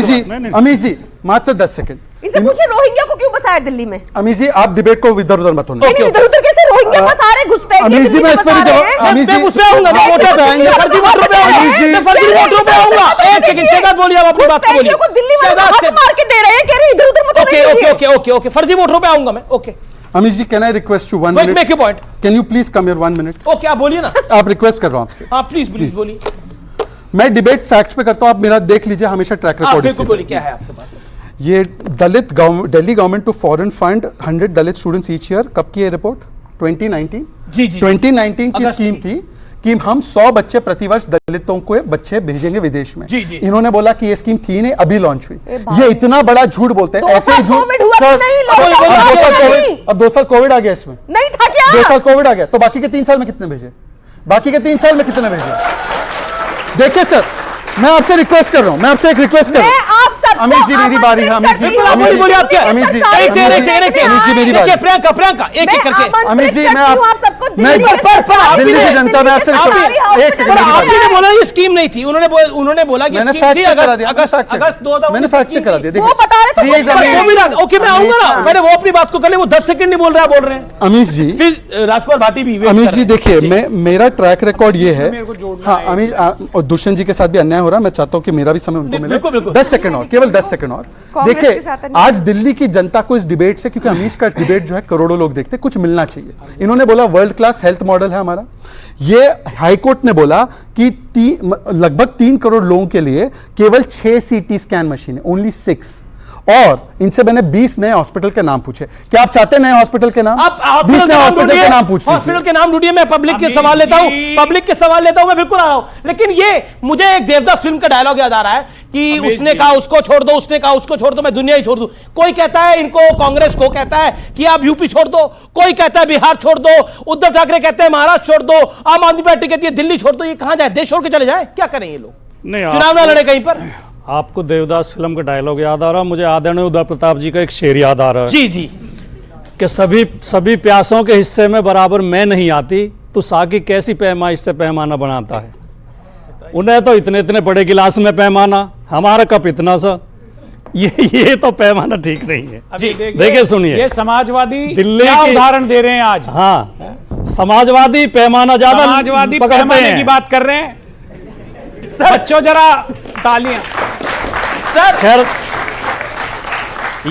जी, अमीश जी, मात्र 10 सेकंड। इसे पूछे रोहिंग्या को क्यों बसाया दिल्ली में? अमीश जी, आप डिबेट को इधर उधर मत होने। इधर-उधर कैसे रोहिंग्या बसा रहे घुसपैठ? अमीश जी, मैं इस पर जवाब, अमीश जी उस पे आऊंगा, मैं वोटर पे आएंगे, फर्जी वोटर पे आऊंगा, मैं फर्जी वोटर पे आऊंगा। एक सेकंड शहजाद बोलिए, आप अपनी बात को बोलिए। शहजाद से मार के दे रहे हैं, कह रहे इधर-उधर मत होने। ओके फर्जी वोटरों पे आऊंगा मैं। Okay Amish ji, can I request you 1 minute? Make your point. Can you please come here 1 minute? Okay आप बोलिए ना। आप रिक्वेस्ट कर रहा हूं आपसे। हाँ प्लीज बोलिए। मैं डिबेट फैक्ट्स पे करता हूं, आप मेरा देख लीजिए, हमेशा ट्रैक रिकॉर्ड बिल्कुल बोलिए, क्या है आपके पास? ये Delhi government to foreign fund 100 Dalit students each year, कब की है रिपोर्ट? 2019। जी 2019 की स्कीम थी कि हम 100 बच्चे प्रतिवर्ष दलितों को बच्चे भेजेंगे विदेश में। जी। इन्होंने बोला कि ये स्कीम थी नहीं, अभी लॉन्च हुई। ये इतना बड़ा झूठ बोलते हैं, ऐसे ही झूठ। अब 2 साल कोविड आ गया, इसमें नहीं था क्या? 2 साल कोविड आ गया, तो बाकी के 3 साल में कितने भेजे? बाकी के 3 साल में कितने भेजे? देखिए सर, मैं आपसे रिक्वेस्ट कर रहा हूं, मैं आपसे एक रिक्वेस्ट कर रहा हूं। अमीश जी, मेरी बारी है। अमीश जी, बोलिए आप क्या? अमीश जी, एक जी मेरी बारी। प्रियंका एक करके। अमीश जी, मैं दिल्ली की जनता में आपसे एक सेकंड। आपने बोला ये स्कीम नहीं थी, उन्होंने बोला कि मैंने स्कीम थी अगस्त 2000। मैंने फैक्ट चेक करा दिया। ओके मैं आऊंगा ना, मैंने वो अपनी बात को कर ले, वो 10 सेकंड नहीं बोल रहे हैं। अमीश जी, फिर राजकुमार भाटी भी। अमीश जी देखिए, मेरा ट्रैक रिकॉर्ड ये है। हाँ अमीश, और दुष्यंत जी के साथ भी अन्याय हो रहा है, मैं चाहता हूँ कि मेरा भी समय उनको मिले। 10 सेकंड और, केवल 10 सेकंड और। देखिए आज दिल्ली की जनता को इस डिबेट से, क्योंकि अमीश का डिबेट जो है करोड़ों लोग देखते, कुछ मिलना चाहिए। इन्होंने बोला वर्ल्ड क्लास हेल्थ मॉडल है हमारा। ये हाईकोर्ट ने बोला कि लगभग 3 करोड़ लोगों के लिए केवल 6 CT स्कैन मशीन है, ओनली 6। और इनसे मैंने 20 नए हॉस्पिटल के नाम पूछे। क्या आप चाहते हैं नए हॉस्पिटल के नाम? आप 20 नए हॉस्पिटल के नाम पूछ हॉस्पिटल के नाम ढूंढिए। मैं पब्लिक के सवाल लेता हूं, पब्लिक के सवाल लेता हूं, मैं बिल्कुल आ रहा हूं। लेकिन ये मुझे एक देवदास फिल्म का डायलॉग याद आ रहा है कि उसने कहा उसको छोड़ दो, उसने कहा उसको छोड़ दो, मैं दुनिया ही छोड़ दूं। कोई कहता है इनको, कांग्रेस को कहता है कि आप यूपी छोड़ दो, कोई कहता है बिहार छोड़ दो, उद्धव ठाकरे कहते हैं महाराष्ट्र छोड़ दो, आम आदमी पार्टी कहती है दिल्ली छोड़ दो। ये कहां जाए? देश छोड़ के चले जाए? क्या करें ये लोग? नहीं, चुनाव ना लड़े कहीं पर? आपको देवदास फिल्म का डायलॉग याद आ रहा, मुझे आदरणीय उदय प्रताप जी का एक शेर याद आ रहा है जी जी, कि सभी प्यासों के हिस्से में बराबर मैं नहीं आती, तो साकी कैसी पैमाइश से पैमाना बनाता है। उन्हें तो इतने बड़े गिलास में पैमाना, हमारा कप इतना सा। ये तो पैमाना ठीक नहीं है। देखिए सुनिए, ये समाजवादी दिल्ली क्या की उदाहरण दे रहे हैं आज? हाँ, समाजवादी पैमाना ज्यादा समाजवादी पकड़ते पैमाने हैं। की बात कर रहे हैं। बच्चों जरा तालियां। सर खैर,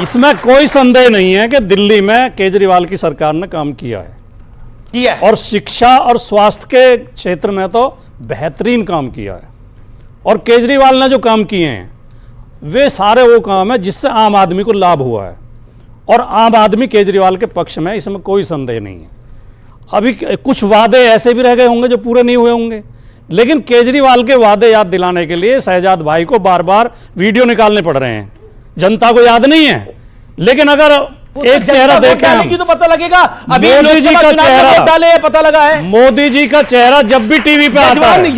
इसमें कोई संदेह नहीं है कि दिल्ली में केजरीवाल की सरकार ने काम किया है और शिक्षा और स्वास्थ्य के क्षेत्र में तो बेहतरीन काम किया है। और केजरीवाल ने जो काम किए हैं वे सारे वो काम है जिससे आम आदमी को लाभ हुआ है, और आम आदमी केजरीवाल के पक्ष में, इसमें कोई संदेह नहीं है। अभी कुछ वादे ऐसे भी रह गए होंगे जो पूरे नहीं हुए होंगे, लेकिन केजरीवाल के वादे याद दिलाने के लिए शहजाद भाई को बार बार वीडियो निकालने पड़ रहे हैं। जनता को याद नहीं है, लेकिन अगर एक चेहरा देखें की तो पता लगेगा। अभी मोदी जी का चेहरा डाले पता लगा है, मोदी जी का चेहरा जब भी टीवी पे आता है,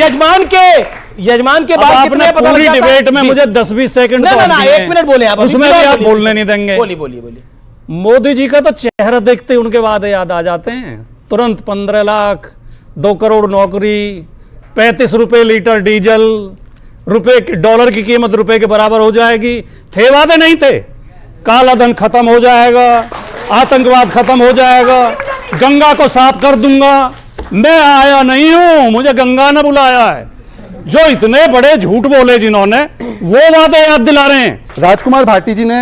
यजमान के बाद आपने पूरी डिबेट में मुझे 10-20 सेकंड ना 1 मिनट बोले आप, उसमें भी आप बोलने नहीं देंगे। बोलिए। मोदी जी का तो चेहरा देखते ही उनके वादे याद आ जाते हैं तुरंत। 15 लाख, 2 करोड़ नौकरी, 35 रुपए लीटर डीजल, डॉलर की कीमत रुपए के बराबर हो जाएगी। थे वादे नहीं थे? काला धन खत्म हो जाएगा, आतंकवाद खत्म हो जाएगा, गंगा को साफ कर दूंगा। मैं आया नहीं हूं, मुझे गंगा ने बुलाया है। जो इतने बड़े झूठ बोले जिन्होंने, वो वादे याद दिला रहे हैं। राजकुमार भाटी जी ने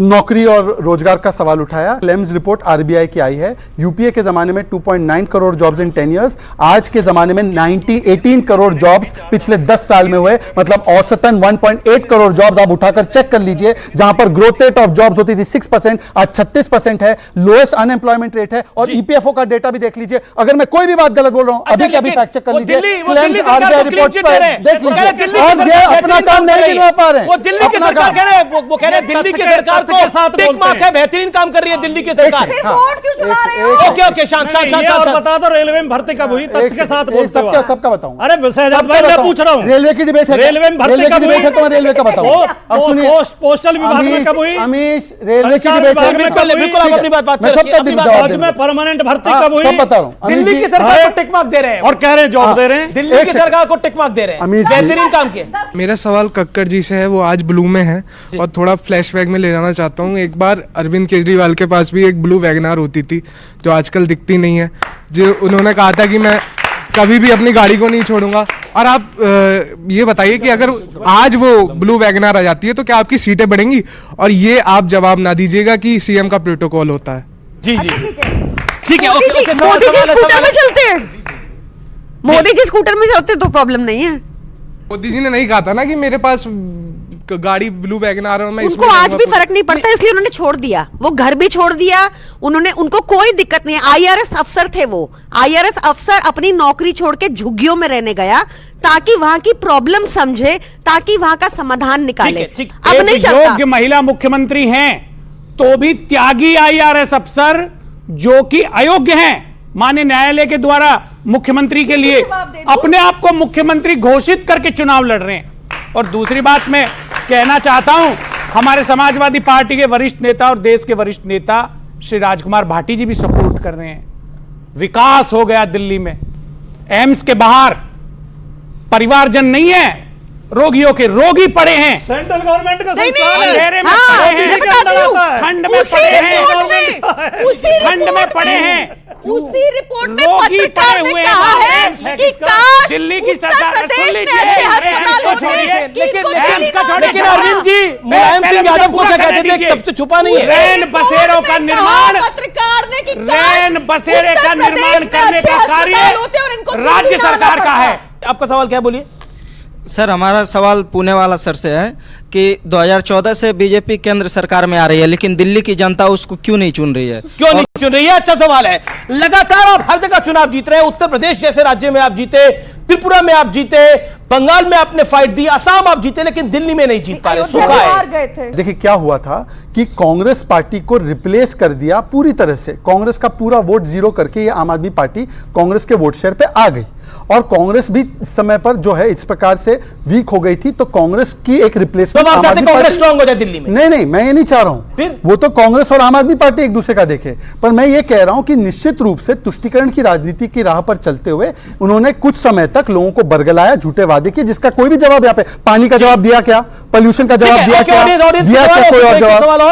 नौकरी और रोजगार का सवाल उठाया। क्लेम्स रिपोर्ट आरबीआई की आई है। यूपीए के जमाने में 2.9 करोड़ जॉब्स इन 10 इयर्स, आज के जमाने में 18 करोड़ जॉब्स पिछले 10 साल में हुए। मतलब औसतन 1.8 करोड़ जॉब्स आप उठाकर चेक कर लीजिए। जहां पर ग्रोथ रेट ऑफ जॉब्स होती थी 6%, आज 36% है। लोएस्ट अनएम्प्लॉयमेंट रेट है। और ईपीएफओ का डेटा भी देख लीजिए। अगर मैं कोई भी बात गलत बोल रहा हूं, अभी क्या भी फैक्ट चेक कर लीजिए। क्लेम्स आरबीआई रिपोर्ट पर देख लीजिए। और ये अपना काम नहीं गिनवा पा रहे हैं। वो दिल्ली की सरकार कह रहे हैं, वो कह रहे हैं दिल्ली की सरकार के साथ टिक मार्क है, बेहतरीन काम कर रही है दिल्ली की सरकार। ओके शांत और बता दो रेलवे में भर्ती कब हुई? तथ्य के साथ बोलते हो। सबका बताऊं। अरे शहजाद भाई, मैं पूछ रहा हूं, रेलवे की डिबेट है, रेलवे में भर्ती कब हुई? तो मैं रेलवे का बताऊं। अब सुनिए, पोस्टल विभाग में कब हुई? अमीश, रेलवे की डिबेट है, बिल्कुल आप अपनी बात फौज में परमानेंट भर्ती कब हुई? सब बता रहा हूं। दिल्ली की सरकार को टिक मार्क दे रहे हैं और कह रहे हैं जॉब दे रहे हैं। दिल्ली की सरकार को टिक मार्क दे रहे हैं, बेहतरीन काम किया। मेरा सवाल कक्कड़ जी से है, वो आज ब्लू में है और थोड़ा फ्लैशबैक में ले जाना चाहता हूँ। एक बार अरविंद केजरीवाल के पास भी एक ब्लू वैगनार होती थी जो आजकल दिखती नहीं है, जो उन्होंने कहा था कि मैं कभी भी अपनी गाड़ी को नहीं छोड़ूंगा। और आप ये बताइए कि अगर आज वो ब्लू वैगनार आ जाती है तो क्या आपकी सीटें बढ़ेंगी? और ये आप जवाब ना दीजिएगा कि सीएम का प्रोटोकॉल होता है। जी ठीक है। मोदी जी स्कूटर में चलते हैं, मोदी जी स्कूटर में चलते तो प्रॉब्लम नहीं है। मोदी जी ने नहीं कहा था ना कि मेरे पास गाड़ी ब्लू वैगनार है, मैं उनको आज भी फर्क नहीं पड़ता, इसलिए उन्होंने छोड़ दिया। वो घर भी छोड़ दिया उन्होंने, उनको कोई दिक्कत नहीं है। आईआरएस अफसर थे वो, आईआरएस अफसर अपनी नौकरी छोड़ के झुग्गियों में रहने गया ताकि वहां की प्रॉब्लम समझे, ताकि वहां का समाधान निकाले। अब नहीं चलता। योग्य महिला मुख्यमंत्री हैं तो भी त्यागी आईआरएस अफसर जो कि अयोग्य हैं, माननीय न्यायालय के द्वारा मुख्यमंत्री के लिए अपने आप को मुख्यमंत्री घोषित करके चुनाव लड़ रहे हैं। और दूसरी बात मैं कहना चाहता हूं, हमारे समाजवादी पार्टी के वरिष्ठ नेता और देश के वरिष्ठ नेता श्री राजकुमार भाटी जी भी सपोर्ट कर रहे हैं। विकास हो गया दिल्ली में, एम्स के बाहर परिवारजन नहीं है, रोगियों के रोगी पड़े हैं। सेंट्रल गवर्नमेंट का संस्थान है, अंधेरे में पड़े हैं, ठंड में पड़े हैं, ठंड में पड़े हैं। उसी रिपोर्ट में रोगी पत्रकार ने कहा है कि काश दिल्ली की सरकार प्रदेश में अच्छे अस्पताल होते। लेकिन अरविंद जी, मुलायम सिंह यादव को क्या कहते थे, सबसे छुपा नहीं है। रैन बसेरों का निर्माण, पत्रकार ने कि रैन बसेरे का निर्माण करने का कार्य राज्य सरकार का है। आपका सवाल क्या, बोलिए। सर हमारा सवाल पुणे वाला सर से है कि 2014 से बीजेपी केंद्र सरकार में आ रही है, लेकिन दिल्ली की जनता उसको क्यों नहीं चुन रही है? क्यों नहीं चुन रही है? अच्छा सवाल है। लगातार आप हर जगह चुनाव जीत रहे हैं। उत्तर प्रदेश जैसे राज्य में आप जीते, त्रिपुरा में आप जीते, बंगाल में आपने फाइट दी, असम आप जीते, लेकिन दिल्ली में नहीं जीत पा रहे। देखिए क्या हुआ था कि कांग्रेस पार्टी को रिप्लेस कर दिया पूरी तरह से। कांग्रेस का पूरा वोट जीरो करके ये आम आदमी पार्टी कांग्रेस के वोट शेयर पे आ गई, और कांग्रेस भी समय पर जो है इस प्रकार से वीक हो गई थी, तो कांग्रेस की एक रिप्लेसमेंट तो आप चाहते कांग्रेस स्ट्रांग हो जाए दिल्ली में? नहीं, मैं ये नहीं चाह रहा हूं। वो तो कांग्रेस और आम आदमी पार्टी एक दूसरे का देखे, पर मैं ये कह रहा हूं कि निश्चित रूप से तुष्टीकरण की राजनीति की राह पर चलते हुए उन्होंने कुछ समय तक लोगों को बरगलाया, झूठे वादे किए, जिसका कोई भी जवाब यहाँ पे पानी का जवाब दिया क्या, पोल्यूशन का जवाब दिया क्या, कोई और जवाब?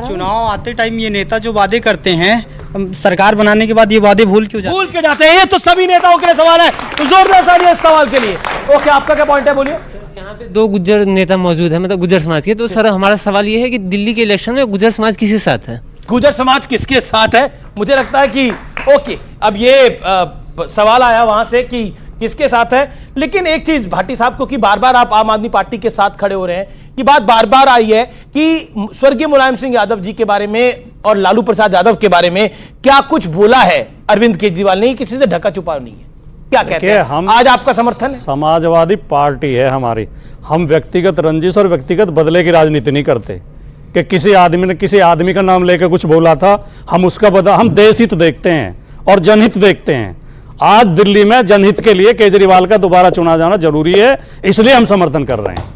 चुनाव आते टाइम ये नेता जो वादे करते हैं, सरकार बनाने के बाद ये वादे भूल क्यों जाते हैं? ये तो सभी नेताओं के लिए सवाल है, तो जोरदार तालियां इस सवाल के लिए। ओके, आपका क्या पॉइंट है, बोलिए। यहाँ पे 2 गुज्जर नेता मौजूद है, मतलब गुज्जर समाज के, तो सर हमारा सवाल ये है कि दिल्ली के इलेक्शन में गुज्जर समाज किसके साथ है? गुज्जर समाज किसके साथ है? मुझे लगता है कि ओके, अब ये सवाल आया वहां से कि किसके साथ है, लेकिन एक चीज भाटी साहब, क्योंकि बार बार आप आम आदमी पार्टी के साथ खड़े हो रहे हैं, ये बात बार बार आई है कि स्वर्गीय मुलायम सिंह यादव जी के बारे में और लालू प्रसाद यादव के बारे में क्या कुछ बोला है अरविंद केजरीवाल ने, किसी से ढका छुपा नहीं है। क्या कहते हैं? हम आज आपका समर्थन है? समाजवादी पार्टी है हमारी, हम व्यक्तिगत रंजिश और व्यक्तिगत बदले की राजनीति नहीं करते कि किसी आदमी ने किसी आदमी का नाम लेकर कुछ बोला था, हम उसका बदला, हम देश हित देखते हैं और जनहित देखते हैं। आज दिल्ली में जनहित के लिए केजरीवाल का दोबारा चुना जाना जरूरी है, इसलिए हम समर्थन कर रहे हैं।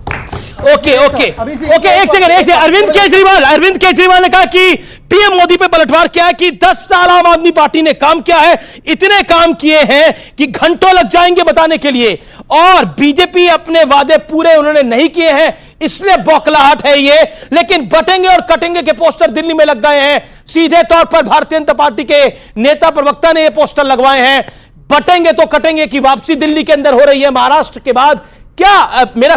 ओके, एक सेकंड। अरविंद केजरीवाल ने कहा कि पीएम मोदी पे पलटवार किया है कि 10 साल आम आदमी पार्टी ने काम किया है, इतने काम किए हैं कि घंटों लग जाएंगे बताने के लिए, और बीजेपी अपने वादे पूरे उन्होंने नहीं किए हैं, इसलिए बौखलाहट है ये। लेकिन बटेंगे और कटेंगे के पोस्टर दिल्ली में लग गए हैं। सीधे तौर पर भारतीय जनता पार्टी के नेता प्रवक्ता ने ये पोस्टर लगवाए हैं, बटेंगे तो कटेंगे की वापसी दिल्ली के अंदर हो रही है महाराष्ट्र के बाद। क्या मेरा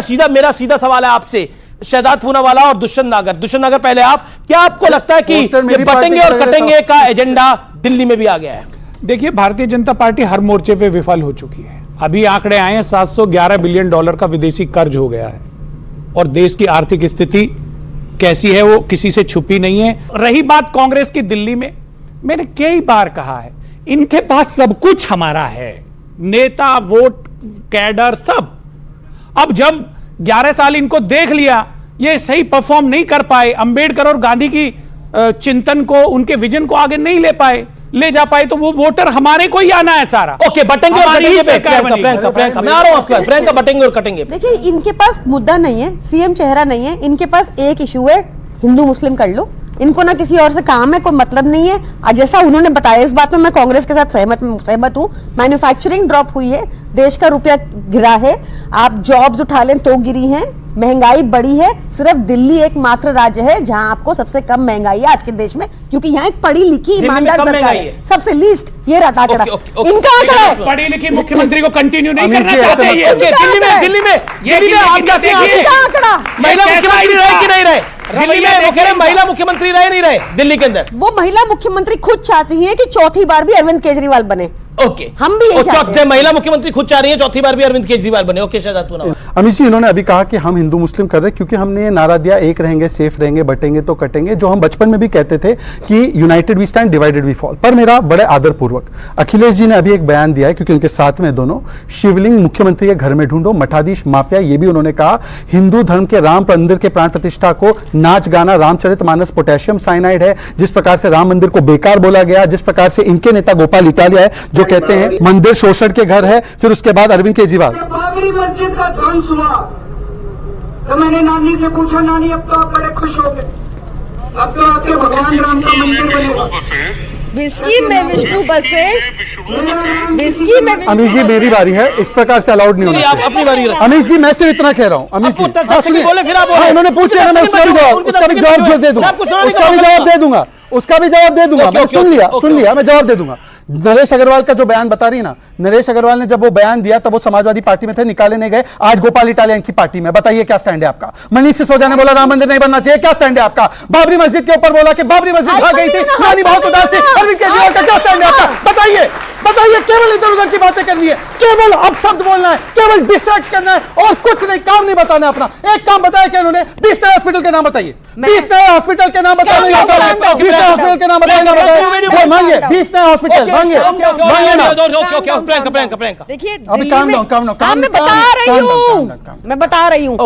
सीधा सवाल है आपसे, शहजाद पूनावाला और दुष्यंत नागर, पहले आप, क्या आपको लगता है कि ये बटेंगे और कटेंगे का एजेंडा दिल्ली में भी आ गया है? देखिए, भारतीय जनता पार्टी हर मोर्चे पे विफल हो चुकी है। अभी आंकड़े आए हैं, $711 बिलियन का विदेशी कर्ज हो गया है, और देश की आर्थिक स्थिति कैसी है वो किसी से छुपी नहीं है। रही बात कांग्रेस की दिल्ली में, मैंने कई बार कहा है, इनके पास सब कुछ हमारा है, नेता, वोट, कैडर, सब। अब जब 11 साल इनको देख लिया, ये सही परफॉर्म नहीं कर पाए, अंबेडकर और गांधी की चिंतन को, उनके विजन को आगे नहीं ले जा पाए, तो वो वोटर हमारे को ही आना है सारा। ओके, बटेंगे और कटेंगे पे प्रियंका, मैं आ रहा हूं आपके पास। प्रियंका, बटेंगे और कटेंगे। देखिए, इनके पास मुद्दा नहीं है, सीएम चेहरा नहीं है, इनके पास एक इशू है, हिंदू मुस्लिम कर लो, इनको ना किसी और से काम है, कोई मतलब नहीं है। जैसा उन्होंने बताया, इस बात में मैं कांग्रेस के साथ सहमत हूं। मैन्युफैक्चरिंग ड्रॉप हुई है, देश का रुपया गिरा है, आप जॉब्स उठा लें तो गिरी हैं, महंगाई बढ़ी है। सिर्फ दिल्ली एकमात्र राज्य है जहां आपको सबसे कम महंगाई है आज के देश में, क्योंकि यहाँ एक पढ़ी लिखी ईमानदार सरकार है, सबसे लीस्ट। ये रहा आंकड़ा, इनका आंकड़ा है। पढ़ी लिखी मुख्यमंत्री को कंटिन्यू नहीं करना चाहते हैं। दिल्ली में ये भी आंकड़ा, महिला मुख्यमंत्री रहे कि नहीं रहे दिल्ली में? वो कह रहे महिला मुख्यमंत्री रहे नहीं रहे दिल्ली के अंदर? वो महिला मुख्यमंत्री खुद चाहती है कि चौथी बार भी अरविंद केजरीवाल बने। ओके, हम भी ये चाहते हैं। महिला मुख्यमंत्री खुद चाह रही है चौथी बार भी अरविंद केजरीवाल बने। ओके, शहजाद पूनावाला। अमित जी, इन्होंने अभी कहा कि हम हिंदू मुस्लिम कर रहे हैं क्योंकि हमने ये नारा दिया, एक रहेंगे, सेफ रहेंगे, बटेंगे तो कटेंगे, जो हम बचपन में भी कहते थे कि united we stand, divided we fall. पर मेरा बड़े आदर पूर्वक अखिलेश जी ने अभी एक बयान दिया है, क्योंकि उनके साथ में दोनों, शिवलिंग मुख्यमंत्री के घर में ढूंढो, मठाधीश माफिया, ये भी उन्होंने कहा। हिंदू धर्म के राम मंदिर के प्राण प्रतिष्ठा को नाच गाना, रामचरितमानस पोटेशियम साइनाइड है, जिस प्रकार से राम मंदिर को बेकार बोला गया, जिस प्रकार से इनके नेता गोपाल इटालिया है जो कहते हैं मंदिर शोषण के घर है। फिर उसके बाद अरविंद केजरीवाल, बाबरी मस्जिद का ध्वंस हुआ तो मैंने नानी से पूछा, नानी अब तो आप बड़े खुश हो गए, अब तो आपके भगवान राम का मंदिर बनेगा। विस्की में विष्णु बसे, विस्की में। अमित जी, मेरी बारी है, इस प्रकार से अलाउड नहीं होना। आप अपनी बारी। अमित जी, मैं सिर्फ इतना कह रहा हूँ। अमित जी, उन्होंने पूछा ना, मैं उसका भी जवाब दे दूंगा, उसका भी जवाब दे दूंगा। मैं सुन लिया, मैं जवाब दे दूंगा। नरेश अग्रवाल का जो बयान बता रही ना, नरेश अग्रवाल ने जब वो बयान दिया तब वो समाजवादी पार्टी में थे, निकाले नहीं गए। आज गोपाल इटालिया की पार्टी में, बताइए क्या स्टैंड है आपका? मनीष सिसोदिया ने बोला राम मंदिर नहीं बनना चाहिए, क्या स्टैंड है आपका? बाबरी मस्जिद के ऊपर बोला कि बाबरी मस्जिद भाग गई थी, रानी बहुत उदास थी, अरविंद केजरीवाल का क्या स्टैंड है आपका? बताइए। बताइए, केवल इधर उधर की बातें करनी है, केवल अपशब्द बोलना है, केवल डिस्ट्रैक्ट करना है और कुछ नहीं, काम नहीं बताना अपना। एक काम बताया क्या उन्होंने? 20 नए हॉस्पिटल के नाम बताइए, 20 नए हॉस्पिटल के नाम बताइए, 20 नए हॉस्पिटल के नाम बताइए, मांगिए 20 नए हॉस्पिटल मांगिए, मांगिए ना। देखिए अभी काम मैं बता रही हूँ।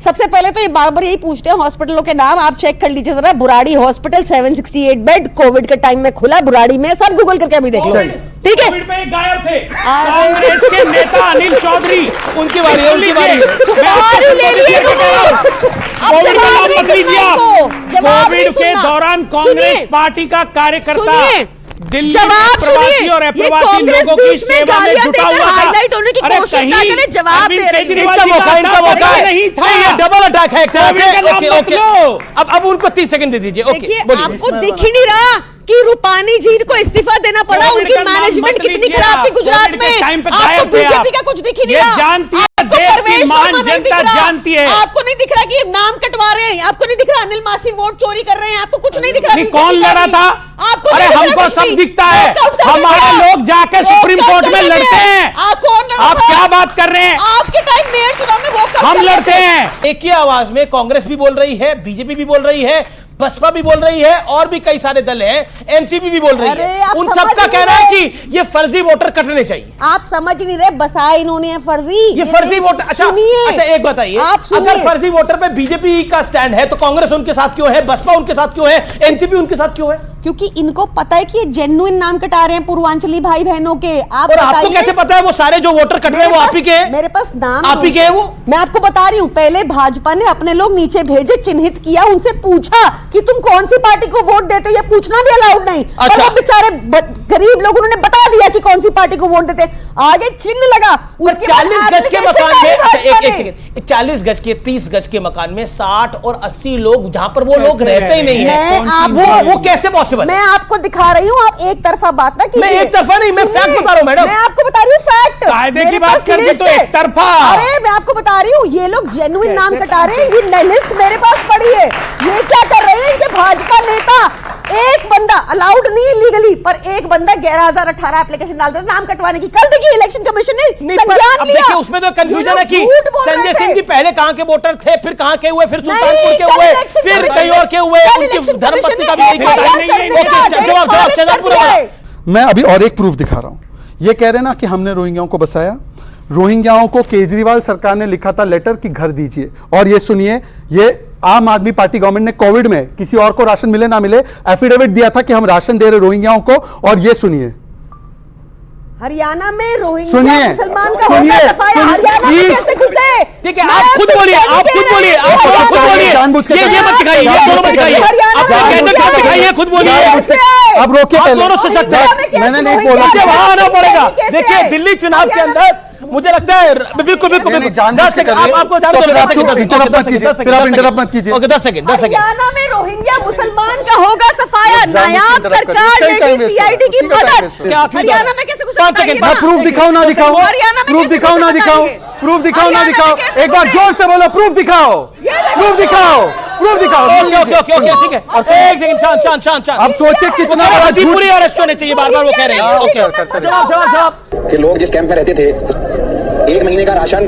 सबसे पहले तो ये बार बार यही पूछते हैं हॉस्पिटलों के नाम, आप चेक कर लीजिए जरा। बुराड़ी हॉस्पिटल 768 बेड कोविड के टाइम में खुला बुराड़ी में, सब गूगल करके अभी देख लो, ठीक है। कोविड में गायब थे कांग्रेस के नेता अनिल चौधरी, उनकी बारी है, उनकी बारी है। कोविड का नाम मत लीजिए आप। कोविड के दौरान कांग्रेस पार्टी का कार्यकर्ता दिल्ली में प्रवासी और अप्रवासी लोगों की सेवा में जुटा हुआ था। अरे कहीं जवाब दे इनका मौका नहीं था, ये डबल अटैक है एक तरह से। ओके, अब उनको 30 सेकंड दे दीजिए। देखिए आपको दिख ही नहीं रहा कि रूपानी जी को इस्तीफा देना पड़ा, उनकी मैनेजमेंट कितनी खराब थी गुजरात में। आपको बीजेपी का कुछ दिख ही नहीं रहा, जानती है देश की महान जनता जानती है। आपको नहीं दिख रहा कि ये नाम कटवा रहे हैं, आपको नहीं दिख रहा अनिल मासी वोट चोरी कर रहे हैं, आपको कुछ नहीं दिख रहा। कौन लड़ा था? अरे हमको सब दिखता है, हमारे लोग जाके सुप्रीम कोर्ट में लड़ते हैं। आप क्या बात कर रहे हैं? आपके टाइम मेयर चुनाव में वो हम लड़ते हैं। एक ही आवाज में कांग्रेस भी बोल रही है, बीजेपी भी बोल रही है, बसपा भी बोल रही है और भी कई सारे दल हैं, एनसीपी भी बोल रही है। उन सबका कहना है कि ये फर्जी वोटर कटने चाहिए। आप समझ नहीं रहे, बसाया इन्होंने है फर्जी, ये फर्जी वोटर। अच्छा एक बताइए, अगर फर्जी वोटर पे बीजेपी का स्टैंड है तो कांग्रेस उनके साथ क्यों है, बसपा उनके साथ क्यों है, एनसीपी उनके साथ क्यों है? क्योंकि इनको पता है कि ये जेन्युइन नाम कटा रहे हैं पूर्वांचली भाई बहनों के। और आपको कैसे पता है वो सारे जो वोटर कट रहे हैं वो आप ही के हैं? मेरे पास नाम आप ही के हैं वो। मैं आपको बता रही हूँ, पहले भाजपा ने अपने लोग नीचे भेजे, चिन्हित किया, उनसे पूछा कि तुम कौन सी पार्टी को वोट देते हो, ये पूछना भी अलाउड नहीं। अच्छा। वो बेचारे गरीब लोग, उन्होंने बता दिया कि कौन सी पार्टी को वोट देते, आगे चिन्ह लगा। 40 गज के मकान में, अच्छा एक सेकंड, 40 गज के 30 गज के मकान में 60 और 80 लोग, जहां पर वो लोग रहते ही नहीं है, वो कैसे पॉसिबल? मैं आपको दिखा रही हूँ, आप एक तरफा बात ना कीजिए। मैं एक तरफा नहीं, मैं फैक्ट बता रहा हूँ मैडम। मैं आपको बता रही हूँ फैक्ट। कायदे की बात करके तो एक तरफा। अरे मैं आपको बता रही हूँ, ये लोग जेन्युइन नाम कटा रहे हैं, ये लिस्ट मेरे पास पड़ी है। ये क्या कर रहे हैं इनके भाजपा नेता, एक बंदा अलाउड नहीं है लीगली, पर एक बंदा 11,018 एप्लीकेशन डालते थे नाम कटवाने की। कल देखिए इलेक्शन कमीशन ने संज्ञान लिया। देखिए उसमें तो कंफ्यूजन है कि संजय सिंह जी पहले कहां के वोटर थे, फिर कहां के हुए, फिर सुल्तानपुर के हुए, फिर कहीं और के हुए, उनकी धर्मपत्नी का भी जवाब। मैं अभी और एक प्रूफ दिखा रहा हूं। ये कह रहे हैं ना कि हमने रोहिंग्याओं को बसाया। रोहिंग्याओं को केजरीवाल सरकार ने लिखा था लेटर कि घर दीजिए, और ये सुनिए, ये आम आदमी पार्टी गवर्नमेंट ने कोविड में किसी और को राशन मिले ना मिले एफिडेविट दिया था कि हम राशन दे रहे रोहिंग्याओं को। और ये सुनिए, हरियाणा में रोहिंग्या मुसलमान का होगा सफाया, हरियाणा में कैसे घुसे? ठीक है, आप खुद बोलिए, आप खुद बोलिए, आप खुद बोलिए, जानबूझ के ये मत दिखाइए, ये दोनों मत दिखाइए, आप कैंडल क्या दिखाइए, खुद बोलिए। अब रोकिए पहले, दोनों सशक्त है, मैंने नहीं बोला, वहां आना पड़ेगा। देखिए दिल्ली चुनाव के अंदर मुझे लगता है बिल्कुल बिल्कुल 10 सेकंड आपको जान दो, 10 सेकंड मत कीजिए। Okay 10 second. हरियाणा में रोहिंग्या मुसलमान का होगा सफाया, नायाब सरकार लेगी सीआईडी की मदद। हरियाणा में कैसे घुस सकता है? प्रूफ दिखाओ ना दिखाओ, प्रूफ दिखाओ ना दिखाओ, प्रूफ दिखाओ ना दिखाओ, एक बार जोर से बोलो, प्रूफ दिखाओ, प्रूफ दिखाओ, प्रूफ दिखाओ। ओके ओके ओके ठीक है, एक सेकंड, शांत शांत शांत शांत। अब सोचिए कितना बड़ा झूठ। पूरी अरेस्ट होने चाहिए, बार बार वो कह रहे हैं। ओके जवाब जवाब जवाब। कि लोग जिस कैंप में रहते थे, 1 महीने का राशन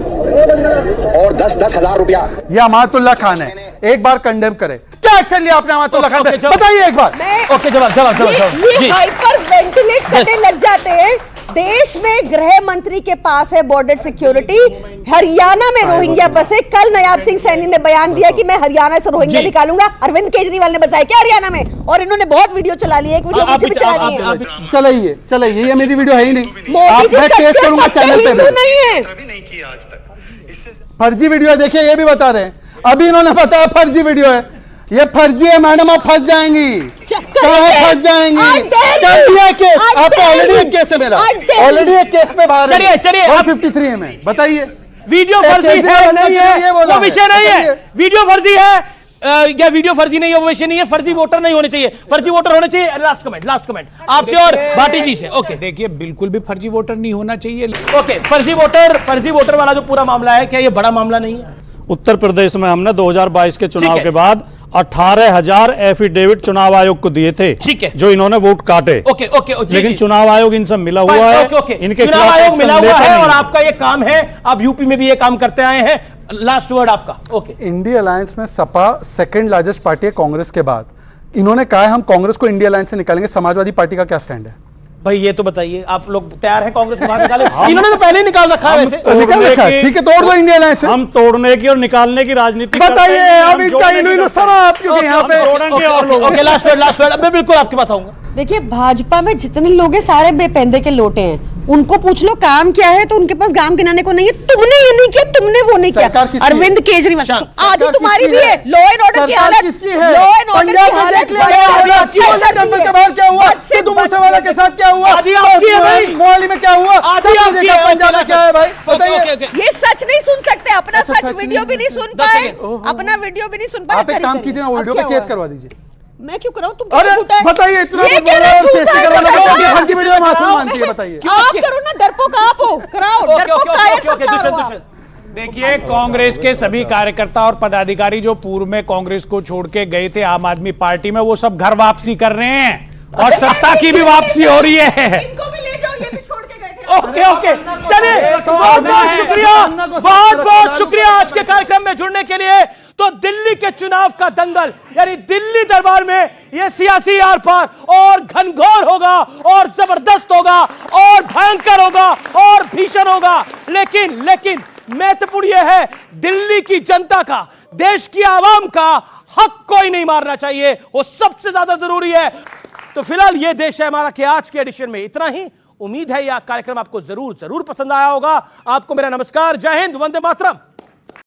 और 10-10 हजार रुपया। ये अमातुल्लाह खान है, एक बार कंडेम करे। क्या एक्शन लिया आपने अमातुल्लाह खान पे, बताइए एक बार। ओके जवाब जवाब जवाब। ये हाइपर वेंटिलेट करने लग जाते हैं। देश में गृह मंत्री के पास है बॉर्डर सिक्योरिटी, हरियाणा में रोहिंग्या बसे। कल नयाब सिंह सैनी ने बयान दिया कि मैं हरियाणा से रोहिंग्या निकालूंगा। अरविंद केजरीवाल ने बसाया क्या हरियाणा में? और इन्होंने बहुत वीडियो चला ली है, एक वीडियो मुझे भी चला ली है। चलाइए चलाइए, ये मेरी वीडियो है ही नहीं, मोदी जी मैं केस करूंगा चैनल पे। नहीं है, फर्जी वीडियो है, देखिए ये भी बता रहे हैं, अभी इन्होंने बताया फर्जी वीडियो है, ये फर्जी है मैडम, आप फंस जाएंगी। कहाँ फंस जाएंगी? कर दिया केस, आपको ऑलरेडी एक केस है मेरा, ऑलरेडी एक केस पे बाहर। चलिए चलिए, 53 है। मैं बताइए वीडियो फर्जी है नहीं है वो विषय नहीं है, वीडियो फर्जी है या वीडियो फर्जी नहीं है वो विषय नहीं है। फर्जी वोटर नहीं होने चाहिए, फर्जी वोटर होने चाहिए। लास्ट कमेंट आपसे और भाटी जी से। ओके देखिए, बिल्कुल भी फर्जी वोटर नहीं होना चाहिए। ओके, फर्जी वोटर वाला जो पूरा मामला है, क्या ये बड़ा मामला नहीं है? उत्तर प्रदेश में हमने 2022 के चुनाव के बाद 18,000 एफिडेविट चुनाव आयोग को दिए थे, ठीक है, जो इन्होंने वोट काटे। ओके ओके, लेकिन चुनाव आयोग इनसे मिला हुआ है। ओके, ओके, इनके चुनाव खिलाफ आयोग मिला एक्शन हुआ लेते है नहीं। और आपका ये काम है, आप यूपी में भी ये काम करते आए हैं। लास्ट वर्ड आपका। ओके, इंडिया अलायंस में सपा सेकंड लार्जेस्ट पार्टी है कांग्रेस के बाद। इन्होंने कहा है हम कांग्रेस को इंडिया अलायंस से निकालेंगे। समाजवादी पार्टी का क्या स्टैंड है भाई ये तो बताइए, आप लोग तैयार हैं कांग्रेस को बाहर निकाले? इन्होंने तो पहले ही निकाल रखा है वैसे। निकाल रखा है, ठीक है, तोड़ दो इंडिया अलायंस। हम तोड़ने की और निकालने की राजनीति बताइए, अब इनका इन्होंने आप क्योंकि यहाँ पे ओके, लास्ट वर्ड मैं बिल्कुल आपके पास आऊंगा। देखिए, भाजपा में जितने लोग हैं सारे बेपेंदे के लोटे हैं। उनको पूछ लो काम क्या है तो उनके पास काम गिनाने को नहीं है। तुमने ये नहीं किया, तुमने वो नहीं किया। अरविंद केजरीवाल, आधी तुम्हारी भी है। लॉ एंड ऑर्डर की हालत, लॉ एंड ऑर्डर की हालत टेंपल के बाहर क्या हुआ, सिद्धू मूसेवाला के साथ क्या हुआ, मोहाली में क्या हुआ, पंजाब में क्या है भाई बताइए। ये सच नहीं सुन सकते, अपना सच वीडियो भी नहीं सुन पाए, अपना वीडियो भी नहीं सुन पाए। आप एक काम कीजिए ना, वो वीडियो पे केस करवा दीजिए। मैं क्यों कराऊं? तुम अरे बताइए, इतना बताइए। आप करो ना, डरपोक आप हो, कराओ। डरपोक कायर देखिए, कांग्रेस के सभी कार्यकर्ता और पदाधिकारी जो पूर्व में कांग्रेस को छोड़ के गए थे आम आदमी पार्टी में, वो सब घर वापसी कर रहे हैं और सत्ता की भी वापसी हो रही है। इनको भी ले जाओ, ये भी छोड़ के गए थे। ओके ओके, चलिए, बहुत बहुत शुक्रिया, बहुत बहुत शुक्रिया आज के कार्यक्रम में जुड़ने के लिए। तो दिल्ली के चुनाव का दंगल, यानी दिल्ली दरबार में यह सियासी आर पार और घनघोर होगा और जबरदस्त होगा और भयंकर होगा और भीषण होगा। लेकिन महत्वपूर्ण यह है, दिल्ली की जनता का, देश की आवाम का हक कोई नहीं मारना चाहिए, वो सबसे ज्यादा जरूरी है। तो फिलहाल ये देश है हमारा के आज के एडिशन में इतना ही। उम्मीद है यह कार्यक्रम आपको जरूर पसंद आया होगा। आपको मेरा नमस्कार, जय हिंद, वंदे मातरम।